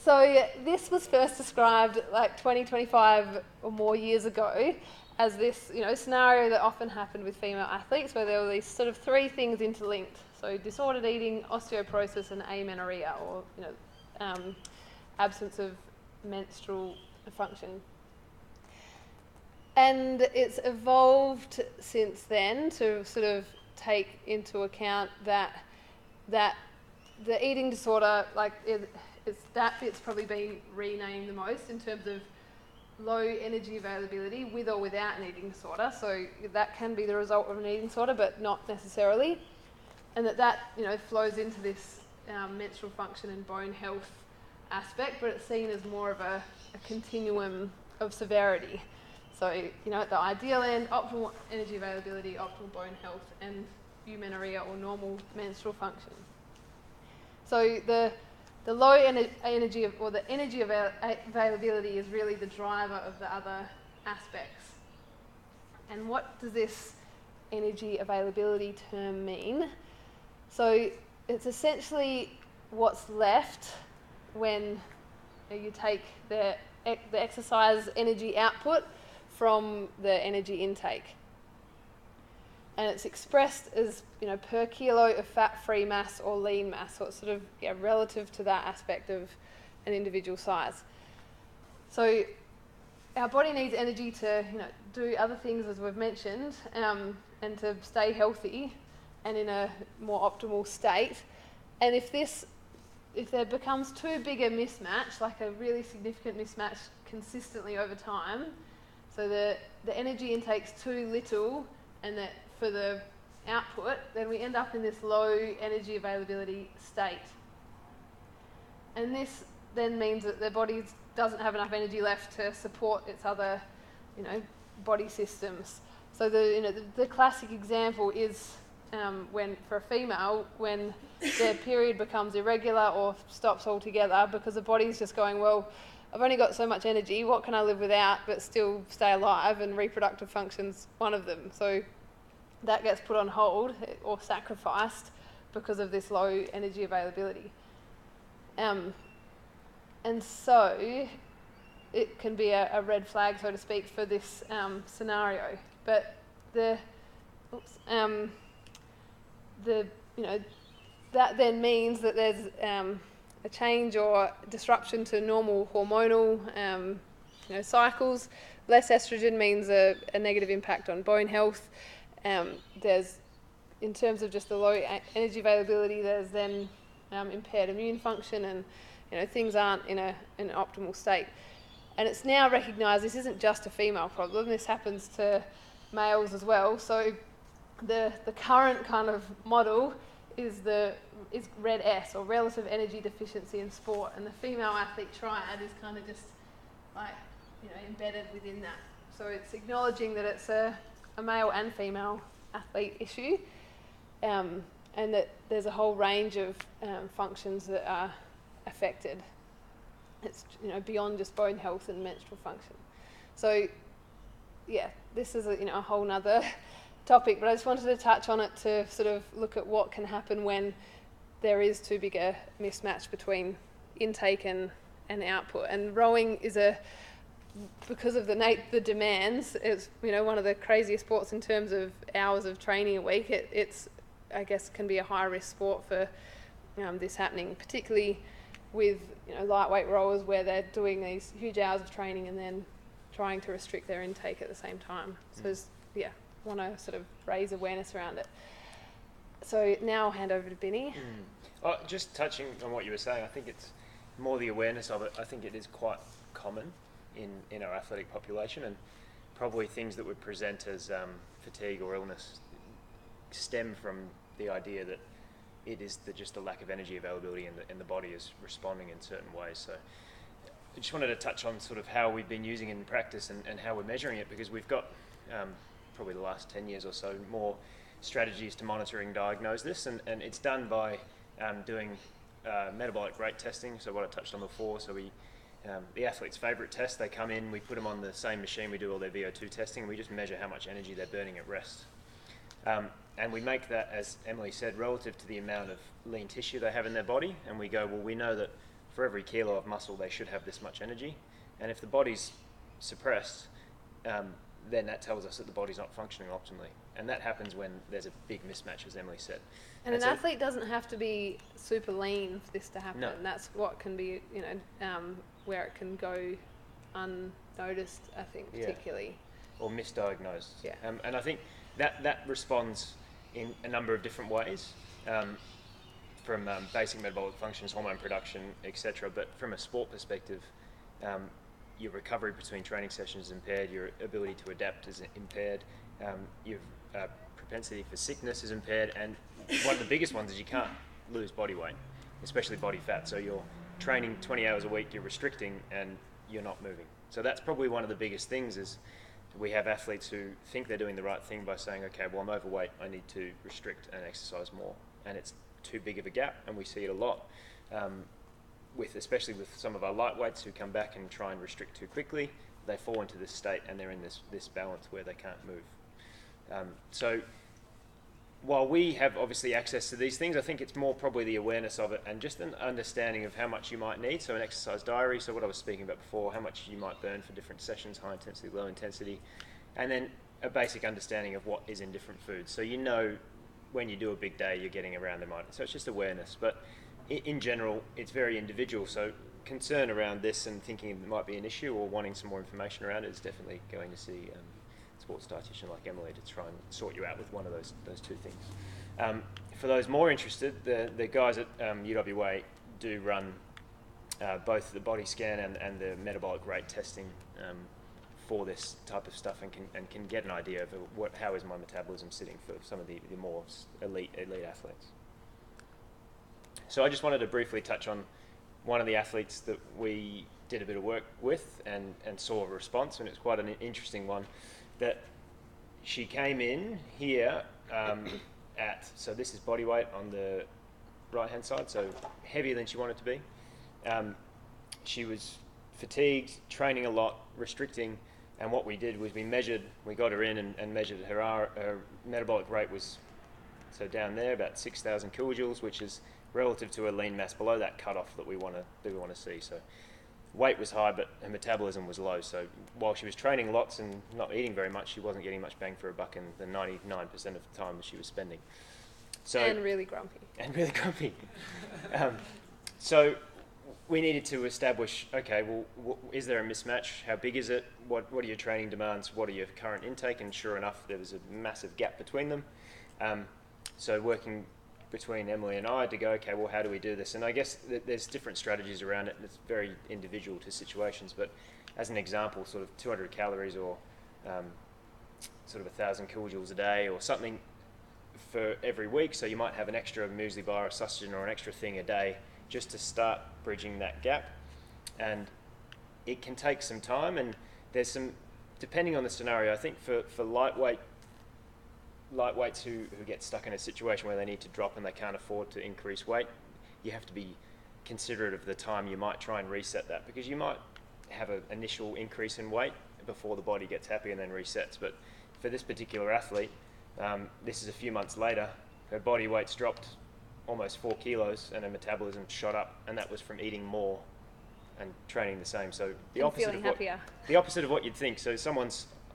So this was first described like 20, 25 or more years ago as this, scenario that often happened with female athletes, where there were these sort of three things interlinked. So disordered eating, osteoporosis, and amenorrhea, or absence of menstrual function. And it's evolved since then to sort of take into account that the eating disorder, that bit's probably been renamed the most in terms of low energy availability with or without an eating disorder. So that can be the result of an eating disorder, but not necessarily. And that flows into this menstrual function and bone health aspect, but it's seen as more of a continuum of severity. So, at the ideal end, optimal energy availability, optimal bone health, and eumenorrhea or normal menstrual function. So the low energy or the energy availability is really the driver of the other aspects. And what does this energy availability term mean? So it's essentially what's left when you take the exercise energy output from the energy intake. And it's expressed as, per kilo of fat-free mass or lean mass, so it's sort of relative to that aspect of an individual size. So our body needs energy to, do other things, as we've mentioned, and to stay healthy and in a more optimal state. And if there becomes too big a mismatch, like a really significant mismatch consistently over time, so the energy intake's too little and that for the output, then we end up in this low energy availability state. And this then means that the body doesn't have enough energy left to support its other, body systems. So the classic example is when, for a female, when their period becomes irregular or stops altogether because the body's just going, well, I've only got so much energy, what can I live without but still stay alive? And reproductive function's one of them. So that gets put on hold or sacrificed because of this low energy availability. And so it can be a red flag, so to speak, for this scenario. But that then means that there's a change or disruption to normal hormonal cycles. Less estrogen means a negative impact on bone health. There's, in terms of just the low energy availability, there's then impaired immune function, and things aren't in an optimal state. And it's now recognised this isn't just a female problem. This happens to males as well. So the current kind of model is Red S, or relative energy deficiency in sport, and the female athlete triad is kind of just embedded within that. So it's acknowledging that it's a male and female athlete issue, and that there's a whole range of functions that are affected. It's beyond just bone health and menstrual function. So this is a whole nother topic, but I just wanted to touch on it to sort of look at what can happen when there is too big a mismatch between intake and output. And rowing is because of the demands, it's one of the craziest sports in terms of hours of training a week. It's I guess can be a high risk sport for this happening, particularly with lightweight rowers, where they're doing these huge hours of training and then trying to restrict their intake at the same time. So want to sort of raise awareness around it. So now I'll hand over to Binny. Just touching on what you were saying, I think it's more the awareness of it. I think it is quite common in our athletic population, and probably things that would present as fatigue or illness stem from the idea that it is just the lack of energy availability and the body is responding in certain ways. So I just wanted to touch on sort of how we've been using it in practice and how we're measuring it, because we've got probably the last 10 years or so more strategies to monitor and diagnose this, and it's done by doing metabolic rate testing. So what I touched on before, so we the athlete's favourite test, they come in, we put them on the same machine, we do all their VO2 testing, and we just measure how much energy they're burning at rest. and we make that, as Emily said, relative to the amount of lean tissue they have in their body, and we go, well, we know that for every kilo of muscle they should have this much energy, and if the body's suppressed, then that tells us that the body's not functioning optimally, and that happens when there's a big mismatch, as Emily said. And an so athlete doesn't have to be super lean for this to happen. No. That's what can be, where it can go unnoticed, I think, Yeah. particularly. or misdiagnosed. Yeah. And I think that responds in a number of different ways, from basic metabolic functions, hormone production, etc. But from a sport perspective, your recovery between training sessions is impaired, your ability to adapt is impaired, your propensity for sickness is impaired, and one of the biggest ones is you can't lose body weight, especially body fat. So you're training 20 hours a week, you're restricting, and you're not moving. So that's probably one of the biggest things is we have athletes who think they're doing the right thing by saying, okay, well, I'm overweight, I need to restrict and exercise more. And it's too big of a gap, and we see it a lot, especially with some of our lightweights who come back and try and restrict too quickly. They fall into this state and they're in this balance where they can't move. So while we have obviously access to these things, I think it's more probably the awareness of it and just an understanding of how much you might need. So an exercise diary, so what I was speaking about before, how much you might burn for different sessions, high intensity, low intensity, and then a basic understanding of what is in different foods. So you know when you do a big day, you're getting around the amount. So it's just awareness. But in general, it's very individual. So concern around this and thinking it might be an issue or wanting some more information around it is definitely going to see sports dietitian like Emily to try and sort you out with one of those two things. For those more interested, the guys at UWA do run both the body scan and the metabolic rate testing for this type of stuff and can get an idea of how is my metabolism sitting for some of the more elite athletes. So I just wanted to briefly touch on one of the athletes that we did a bit of work with and saw a response, and it's quite an interesting one. That she came in here so this is body weight on the right hand side, so heavier than she wanted to be. She was fatigued, training a lot, restricting, and what we did was we got her in and measured her metabolic rate was, so down there, about 6,000 kilojoules, which is relative to her lean mass below that cutoff that we want to see. So weight was high, but her metabolism was low. So while she was training lots and not eating very much, she wasn't getting much bang for her buck in the 99% of the time that she was spending. So And really grumpy. So we needed to establish, okay, well, is there a mismatch? How big is it? What are your training demands? What are your current intake? And sure enough, there was a massive gap between them. So working between Emily and I to go, okay, well, how do we do this? And I guess there's different strategies around it, and it's very individual to situations. But as an example, sort of 200 calories or sort of 1,000 kilojoules a day or something for every week. So you might have an extra muesli bar or sustagen or an extra thing a day just to start bridging that gap. And it can take some time, and there's some, depending on the scenario, I think for lightweights who get stuck in a situation where they need to drop and they can't afford to increase weight, you have to be considerate of the time you might try and reset that, because you might have an initial increase in weight before the body gets happy and then resets. But for this particular athlete, this is a few months later, her body weight's dropped almost 4 kilos and her metabolism shot up, and that was from eating more and training the same. So the opposite of what you'd think. So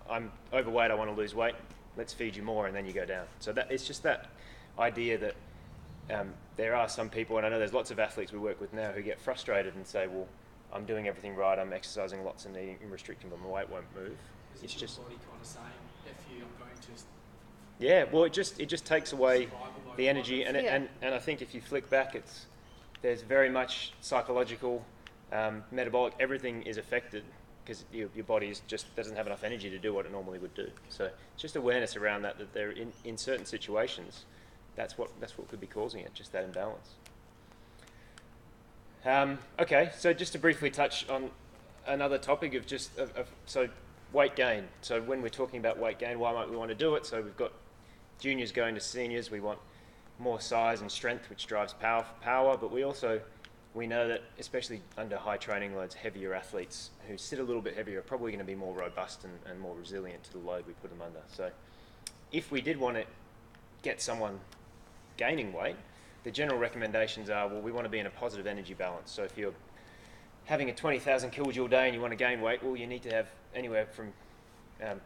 I'm overweight, I want to lose weight, let's feed you more, and then you go down. So that it's just that idea that there are some people, and I know there's lots of athletes we work with now who get frustrated and say, well, I'm doing everything right, I'm exercising lots and eating and restricting, but my weight won't move. It's just body kind of saying, F you, I'm going to. Yeah, well, it just takes away Survival mode the energy, kind and I think if you flick back, there's very much psychological, metabolic, everything is affected because your body doesn't have enough energy to do what it normally would do. So it's just awareness around that they're in certain situations, that's what could be causing it, just that imbalance. Okay, so just to briefly touch on another topic of so weight gain. So when we're talking about weight gain, why might we want to do it? So we've got juniors going to seniors, we want more size and strength, which drives power, but we know that especially under high training loads, heavier athletes who sit a little bit heavier are probably going to be more robust and more resilient to the load we put them under. So if we did want to get someone gaining weight, the general recommendations are, well, we want to be in a positive energy balance. So if you're having a 20,000 kilojoule day and you want to gain weight, well, you need to have anywhere from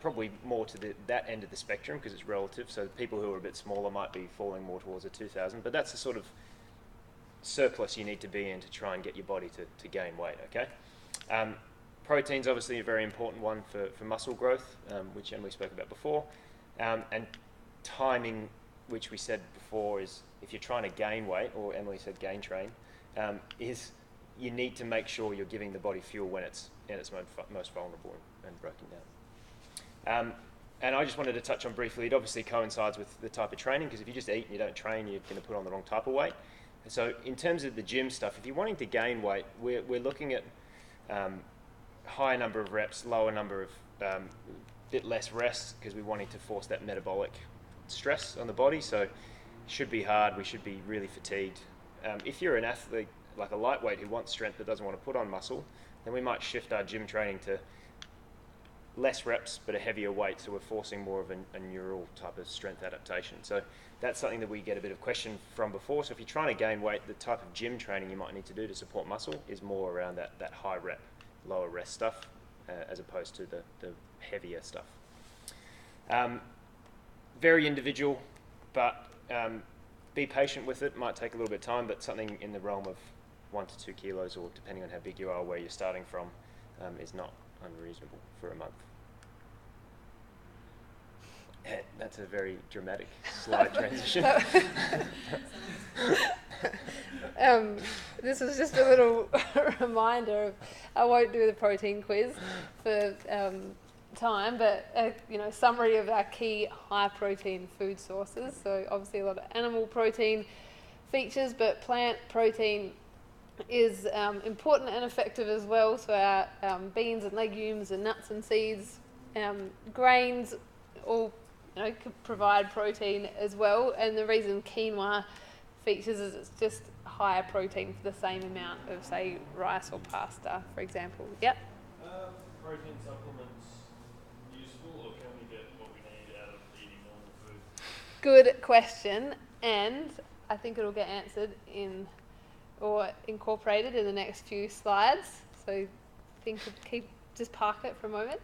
probably more to that end of the spectrum, because it's relative. So people who are a bit smaller might be falling more towards a 2,000, but that's the sort of surplus you need to be in to try and get your body to gain weight, okay? Protein's obviously a very important one for muscle growth, which Emily spoke about before. And timing, which we said before, is if you're trying to gain weight, or Emily said gain train, is you need to make sure you're giving the body fuel when it's in its most vulnerable and broken down. And I just wanted to touch on briefly, it obviously coincides with the type of training, because if you just eat and you don't train, you're going to put on the wrong type of weight. So in terms of the gym stuff, if you're wanting to gain weight, we're looking at higher number of reps, lower number of bit less rest, because we're wanting to force that metabolic stress on the body. So it should be hard, we should be really fatigued. If you're an athlete, like a lightweight who wants strength but doesn't want to put on muscle, then we might shift our gym training to less reps but a heavier weight, so we're forcing more of a neural type of strength adaptation. So that's something that we get a bit of question from before. So if you're trying to gain weight, the type of gym training you might need to do to support muscle is more around that high rep, lower rest stuff, as opposed to the heavier stuff. Very individual, but be patient with it. Might take a little bit of time, but something in the realm of 1 to 2 kilos, or depending on how big you are, where you're starting from, is not unreasonable for a month. That's a very dramatic slide transition. This was just a little reminder of, I won't do the protein quiz for time, but summary of our key high protein food sources. So obviously a lot of animal protein features, but plant protein is important and effective as well. So our beans and legumes and nuts and seeds, grains, all could provide protein as well. And the reason quinoa features is it's just higher protein for the same amount of, say, rice or pasta, for example. Yep. Protein supplements useful, or can we get what we need out of eating normal food? Good question, and I think it'll get answered or incorporated in the next few slides. So just park it for a moment.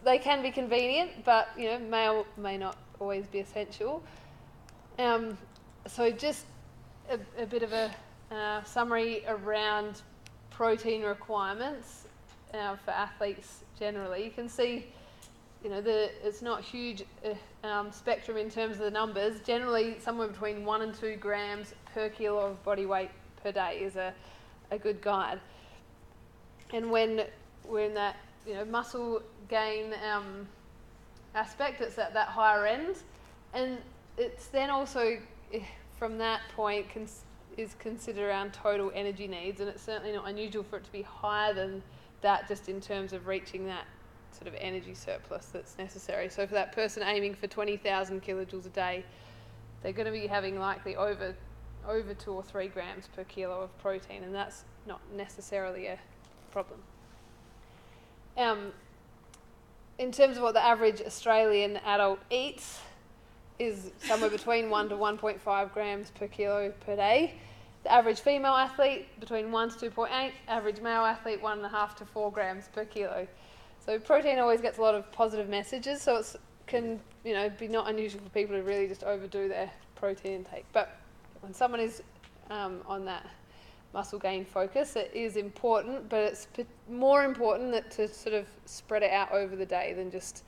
They can be convenient, but may or may not always be essential. So just a bit of a summary around protein requirements for athletes generally. You can see, it's not huge spectrum in terms of the numbers. Generally, somewhere between 1 and 2 grams per kilo of body weight per day is a good guide. And when we're in that muscle gain aspect, it's at that higher end, and it's then also from that point is considered around total energy needs, and it's certainly not unusual for it to be higher than that, just in terms of reaching that sort of energy surplus that's necessary. So for that person aiming for 20,000 kilojoules a day, they're going to be having likely over 2 or 3 grams per kilo of protein, and that's not necessarily a problem. In terms of what the average Australian adult eats is somewhere between 1 to 1.5 grams per kilo per day. The average female athlete between 1 to 2.8, average male athlete 1.5 to 4 grams per kilo. So protein always gets a lot of positive messages, so it can be not unusual for people to really just overdo their protein intake. But when someone is on that muscle gain focus, it is important, but it's more important that to sort of spread it out over the day than just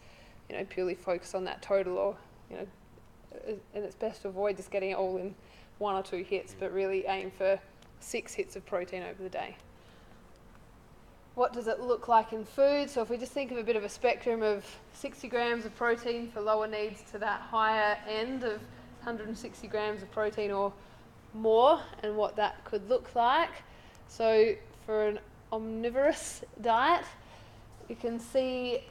purely focus on that total, or and it's best to avoid just getting it all in 1 or 2 hits, but really aim for 6 hits of protein over the day. What does it look like in food? So if we just think of a bit of a spectrum of 60 grams of protein for lower needs to that higher end of 160 grams of protein or more, and what that could look like. So for an omnivorous diet, you can see,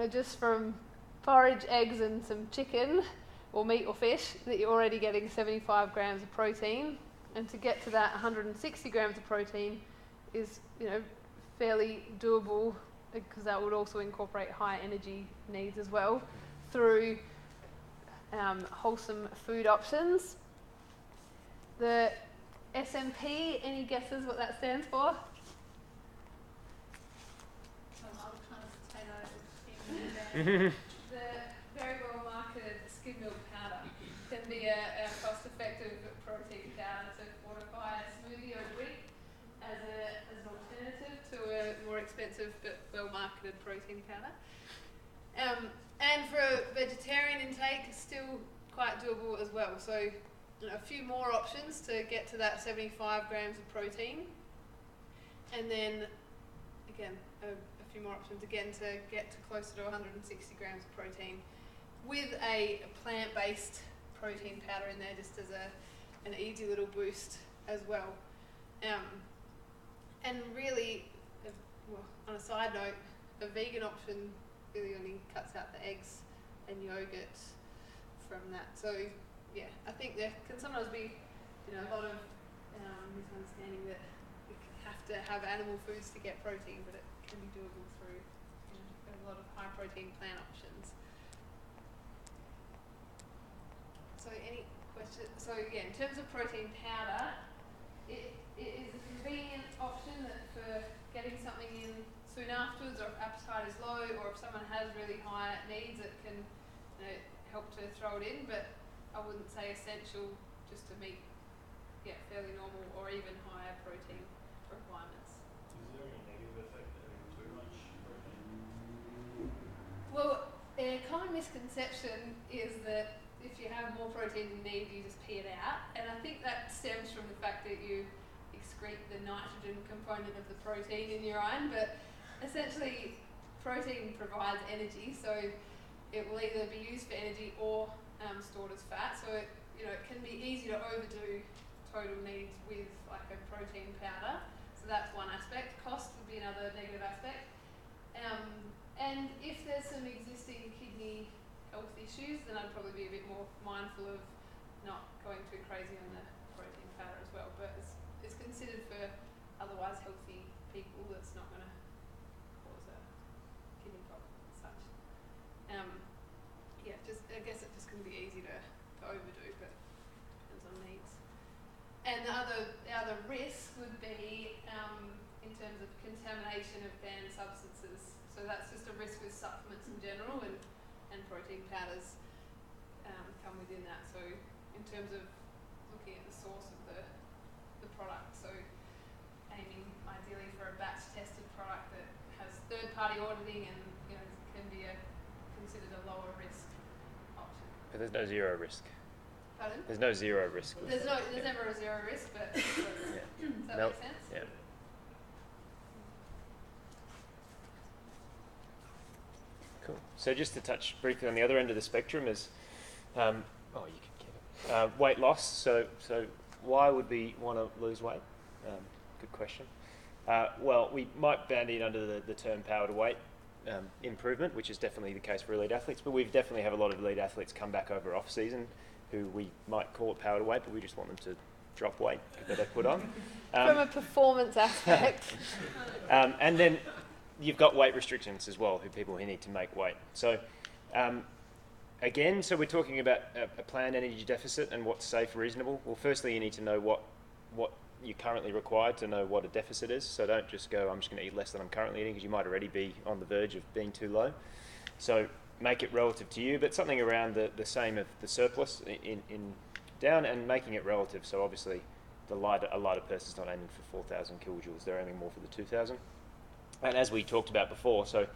just from forage, eggs and some chicken or meat or fish, that you're already getting 75 grams of protein. And to get to that 160 grams of protein is, fairly doable, because that would also incorporate high energy needs as well, through wholesome food options. The SMP, any guesses what that stands for? Some other kind of potato. The very well marketed skim milk powder can be a cost-effective protein powder to fortify a smoothie or drink as an alternative to a more expensive but well marketed protein powder. And for a vegetarian intake, still quite doable as well. So a few more options to get to that 75 grams of protein, and then again a few more options again to get to closer to 160 grams of protein, with a plant-based protein powder in there just as an easy little boost as well. And really, well, on a side note, a vegan option really only cuts out the eggs and yogurt from that. So yeah, I think there can sometimes be, a lot of misunderstanding that you have to have animal foods to get protein, but it can be doable through a lot of high protein plant options. So any questions? So yeah, in terms of protein powder, it is a convenient option that for getting something in soon afterwards, or if appetite is low, or if someone has really high needs, it can help to throw it in, but I wouldn't say essential just to meet fairly normal or even higher protein requirements. Is there any negative effect to having too much protein? Well, a common misconception is that if you have more protein than you need, you just pee it out, and I think that stems from the fact that you excrete the nitrogen component of the protein in your iron, but essentially protein provides energy, so it will either be used for energy or stored as fat, so it can be easy to overdo total needs with like a protein powder. So that's one aspect. Cost would be another negative aspect. And if there's some existing kidney health issues, then I'd probably be a bit more mindful of not going too crazy on the protein powder as well. But it's considered for otherwise healthy people. That's not going to cause a kidney problem as such. I guess it just can be easy to overdo, but depends on needs. And the other risk would be in terms of contamination of banned substances. So that's just a risk with supplements in general, and protein powders come within that. So in terms of looking at the source of the product, so aiming ideally for a batch tested product that has third-party auditing and can be considered a lower risk option. But there's no zero risk. Pardon? There's no zero risk. There's never a zero risk, but does that make sense? Yeah. Cool. So just to touch briefly on the other end of the spectrum is, you can keep it. Weight loss. So why would we want to lose weight? Good question. Well, we might band it under the term power to weight improvement, which is definitely the case for elite athletes, but we definitely have a lot of elite athletes come back over off season who we might call it power to weight, but we just want them to drop weight that they put on. From a performance aspect. And then you've got weight restrictions as well, people who need to make weight. So again, so we're talking about a planned energy deficit and what's safe, reasonable. Well, firstly, you need to know what you're currently required to know what a deficit is. So don't just go, I'm just going to eat less than I'm currently eating, because you might already be on the verge of being too low. So make it relative to you, but something around the same of the surplus in down, and making it relative. So obviously a lighter person's not aiming for 4,000 kilojoules, they're aiming more for the 2,000. And as we talked about before, so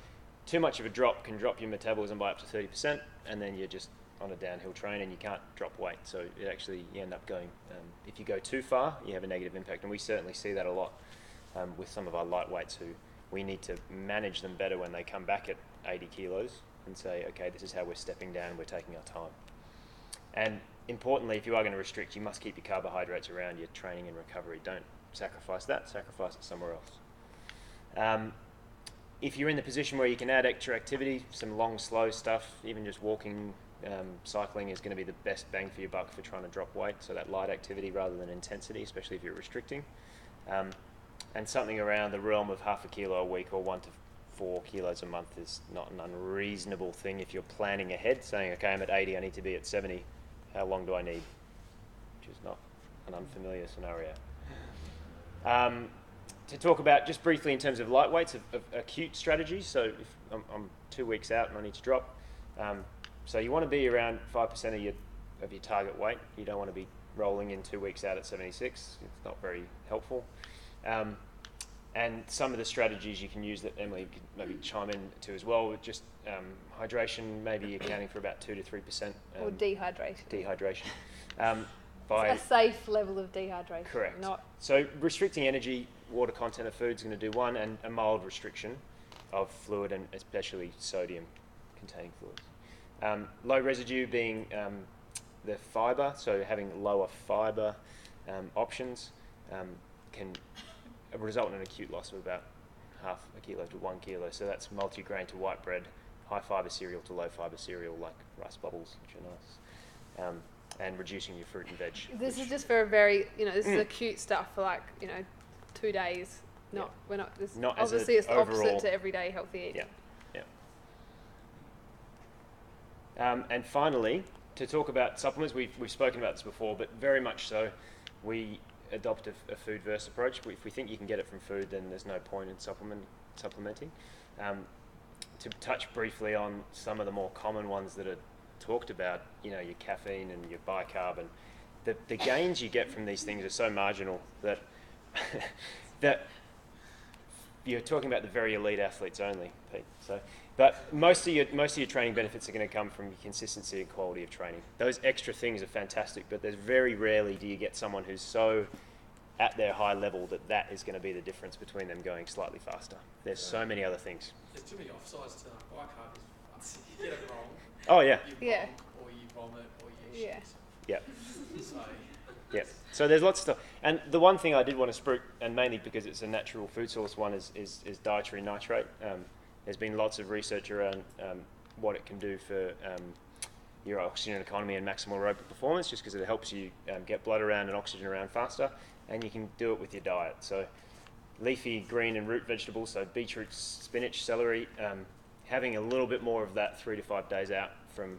too much of a drop can drop your metabolism by up to 30%, and then you're just on a downhill train and you can't drop weight. So it actually, you end up going, if you go too far, you have a negative impact. And we certainly see that a lot with some of our lightweights who we need to manage them better when they come back at 80 kilos and say, okay, this is how we're stepping down, we're taking our time. And importantly, if you are going to restrict, you must keep your carbohydrates around your training and recovery. Don't sacrifice that, sacrifice it somewhere else. If you're in the position where you can add extra activity, some long, slow stuff, even just walking, cycling is going to be the best bang for your buck for trying to drop weight. So that light activity rather than intensity, especially if you're restricting. And something around the realm of 0.5 kilo a week or 1 to 4 kilos a month is not an unreasonable thing if you're planning ahead, saying, okay, I'm at 80, I need to be at 70. How long do I need? Which is not an unfamiliar scenario. To talk about just briefly in terms of lightweights of acute strategies. So if I'm 2 weeks out and I need to drop, so you want to be around 5% of your target weight. You don't want to be rolling in 2 weeks out at 76. It's not very helpful. And some of the strategies you can use that Emily could maybe chime in to as well, with just hydration, maybe accounting for about 2 to 3%. Or dehydration. Dehydration. A safe level of dehydration. Correct. Not So restricting energy, water content of food is going to do one, and a mild restriction of fluid, and especially sodium-containing fluids. Low residue being the fibre, so having lower fibre options can result in an acute loss of about half a kilo to 1 kilo. So that's multi-grain to white bread, high fibre cereal to low fibre cereal like rice bubbles, which are nice, and reducing your fruit and veg. This is just for a very, this is acute stuff for 2 days. We're not. This Not as obviously it's overall, opposite to everyday healthy eating. And finally, to talk about supplements, we've spoken about this before, but very much so, we adopt a food first approach. If we think you can get it from food, then there's no point in supplementing. To touch briefly on some of the more common ones that are talked about, your caffeine and your bicarb, and the gains you get from these things are so marginal that that you're talking about the very elite athletes only, Pete. So, but most of your training benefits are going to come from your consistency and quality of training. Those extra things are fantastic, but there's very rarely do you get someone who's so at their high level that is going to be the difference between them going slightly faster. There's so many other things. There's too many offsides to bicarb. You get it wrong. Oh yeah. You bonk, or you vomit, or you shit. Yeah. So. Yeah. So there's lots of stuff. And the one thing I did want to spruik, and mainly because it's a natural food source one, is dietary nitrate. There's been lots of research around what it can do for your oxygen economy and maximal aerobic performance, just because it helps you get blood around and oxygen around faster, and you can do it with your diet. So leafy, green and root vegetables, so beetroot, spinach, celery, having a little bit more of that 3 to 5 days out from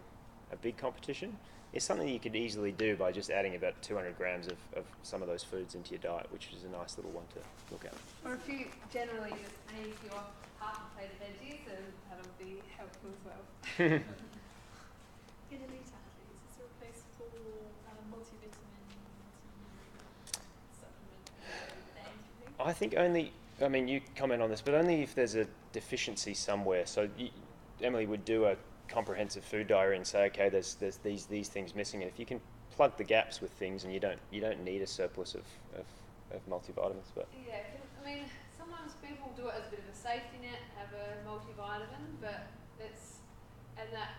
a big competition is something you could easily do by just adding about 200 grams of some of those foods into your diet, which is a nice little one to look at. Or if you generally just eat your half a plate of veggies, then that'll be helpful as well. In elite athletes, is there a place for multivitamin, supplement things? I think only, you comment on this, but only if there's a deficiency somewhere. So Emily would do a comprehensive food diary and say, okay, there's these things missing, and if you can plug the gaps with things, and you don't need a surplus of multivitamins. But sometimes people do it as a bit of a safety net, have a multivitamin, but that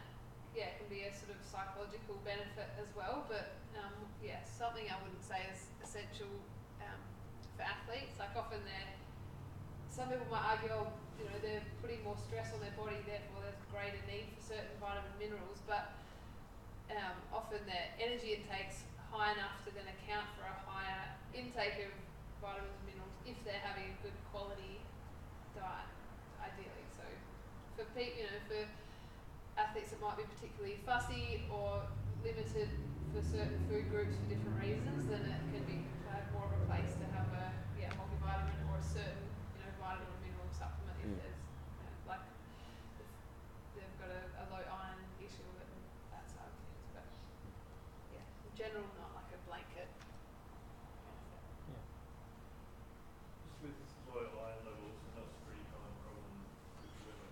can be a sort of psychological benefit as well. But something I wouldn't say is essential for athletes. Like often some people might argue, they're putting more stress on their body, therefore there's greater need for certain vitamin minerals, but often their energy intake's high enough to then account for a higher intake of vitamins and minerals if they're having a good quality diet, ideally. So for for athletes that might be particularly fussy or limited for certain food groups for different reasons, then it can be more of a place to have a multivitamin or a certain vitamin or mineral supplement if there's if they've got a low iron issue and that side of things. But in general, not like a blanket benefit. Just with low iron levels, and that's a pretty common problem with women.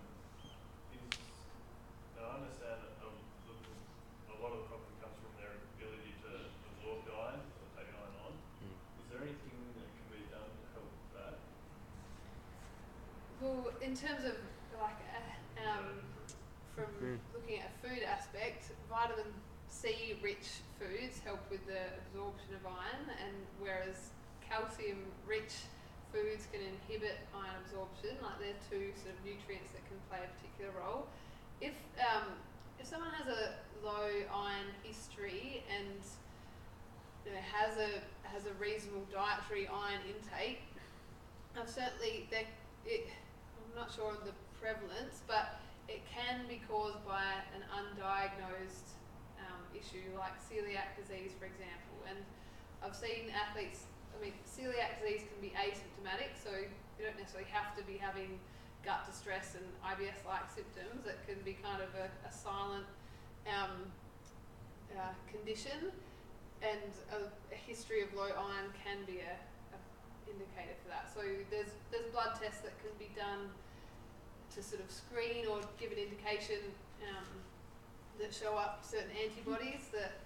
Now I understand that a lot of the problem comes from their ability to absorb the iron or take iron on. Is there anything that can be done to help that? Well, in terms of from looking at a food aspect, vitamin C rich foods help with the absorption of iron, and whereas calcium rich foods can inhibit iron absorption, like they're two sort of nutrients that can play a particular role. If someone has a low iron history and has a reasonable dietary iron intake, I'm not sure on the prevalence, but it can be caused by an undiagnosed issue like celiac disease, for example. And I've seen athletes, celiac disease can be asymptomatic, so you don't necessarily have to be having gut distress and IBS-like symptoms. It can be kind of a silent condition, and a history of low iron can be a indicator for that. So there's blood tests that can be done to sort of screen or give an indication that show up certain antibodies that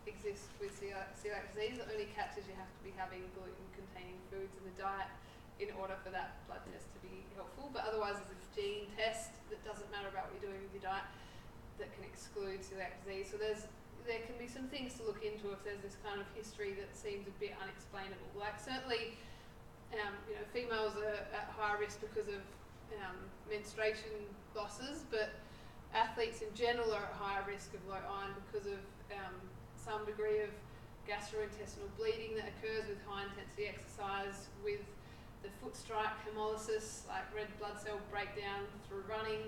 exist with celiac disease. The only catch is you have to be having gluten-containing foods in the diet in order for that blood test to be helpful. But otherwise, there's a gene test that doesn't matter about what you're doing with your diet that can exclude celiac disease. So there can be some things to look into if there's this kind of history that seems a bit unexplainable. Like certainly, females are at higher risk because of menstruation losses, but athletes in general are at higher risk of low iron because of some degree of gastrointestinal bleeding that occurs with high intensity exercise, with the foot strike hemolysis, like red blood cell breakdown through running,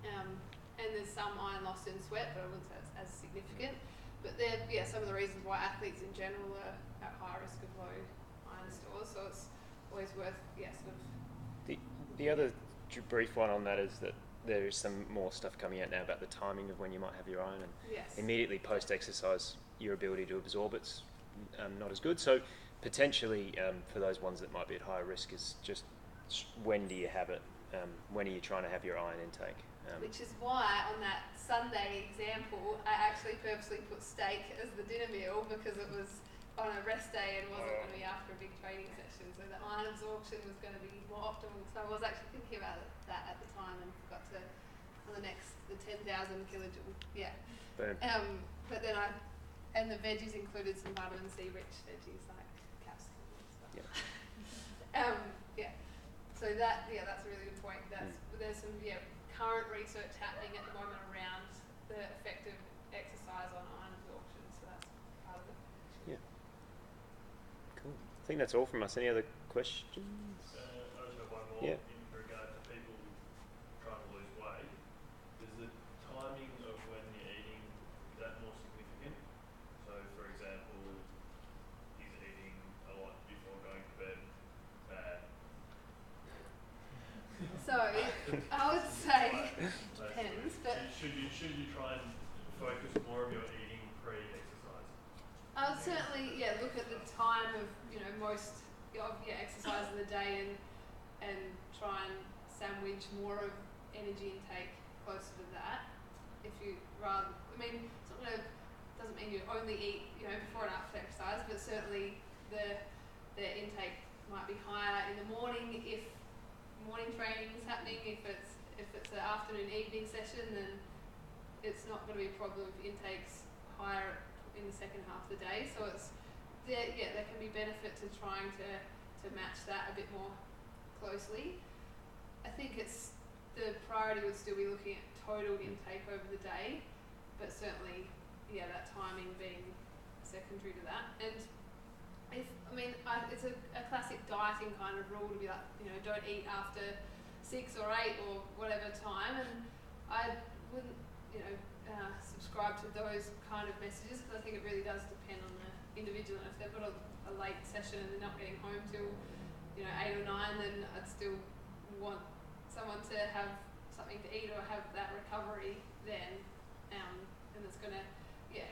and there's some iron loss in sweat, but I wouldn't say it's as significant. But they're some of the reasons why athletes in general are at high risk of low iron stores. So it's always worth sort of. The other brief one on that is that there is some more stuff coming out now about the timing of when you might have your iron, and immediately post-exercise your ability to absorb it's not as good. So potentially for those ones that might be at higher risk is just when do you have it? When are you trying to have your iron intake? Which is why on that Sunday example, I actually purposely put steak as the dinner meal because it was on a rest day and wasn't going to be after a big training session. So the iron absorption was going to be more optimal. So I was actually thinking about that at the time and forgot to, on the 10,000 kilojoule. Yeah. Boom. But then and the veggies included some vitamin C rich veggies like capsicum and stuff. Yeah. So that's a really good point. There's some current research happening at the moment around the effect of exercise on iron absorption. So that's part of it. Yeah. Cool. I think that's all from us. Any other questions? I just have one more. Yeah. In regard to people trying to lose weight, is the timing of when you're eating, is that more significant? So, for example, is eating a lot before going to bed bad? So I would say depends, but should you try and focus more of your eating pre-exercise? I would certainly look at the time of most of your exercise in the day and try and sandwich more of energy intake closer to that. If you it's not gonna, doesn't mean you only eat before and after exercise, but certainly the intake might be higher in the morning if morning training is happening. If it's an afternoon evening session, then it's not going to be a problem if intake's higher in the second half of the day. So there can be benefit to trying to match that a bit more closely. I think the priority would still be looking at total intake over the day, but certainly that timing being secondary to that. And it's a classic dieting kind of rule to be like, don't eat after 6 or 8 or whatever time, and I wouldn't, subscribe to those kind of messages because I think it really does depend on the individual. And if they've got a late session and they're not getting home till 8 or 9, then I'd still want someone to have something to eat or have that recovery then, and it's going to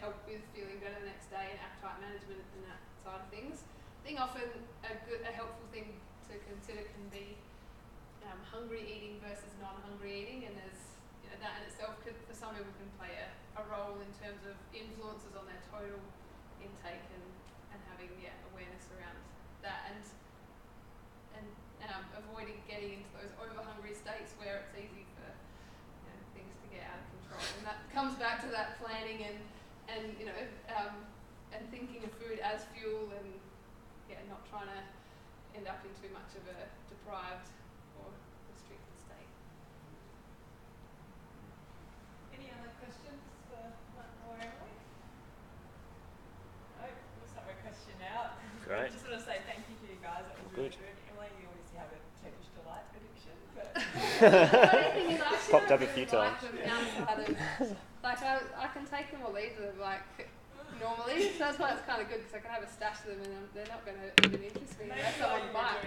help with feeling better the next day and appetite management and that side of things. I think often a helpful thing to consider can be hungry eating versus non-hungry eating, and there's that in itself could, for some people, can play a role in terms of influences on their total intake and having awareness around that and avoiding getting into those over-hungry states where it's easy for things to get out of control. And that comes back to that planning and thinking of food as fuel and not trying to end up in too much of a deprived or restricted state. Any other questions for Martin or Emily? No, we'll start my question out. Great. I just want to say thank you to you guys. That was Good. really good. Emily, you obviously have a Turkish delight addiction, but The funny thing is, I actually Popped don't up a few really like times. them outside of, like, I can take them or leave them, like, normally. So that's why it's kind of good, because I can have a stash of them and they're not going to even interest me unless someone bites.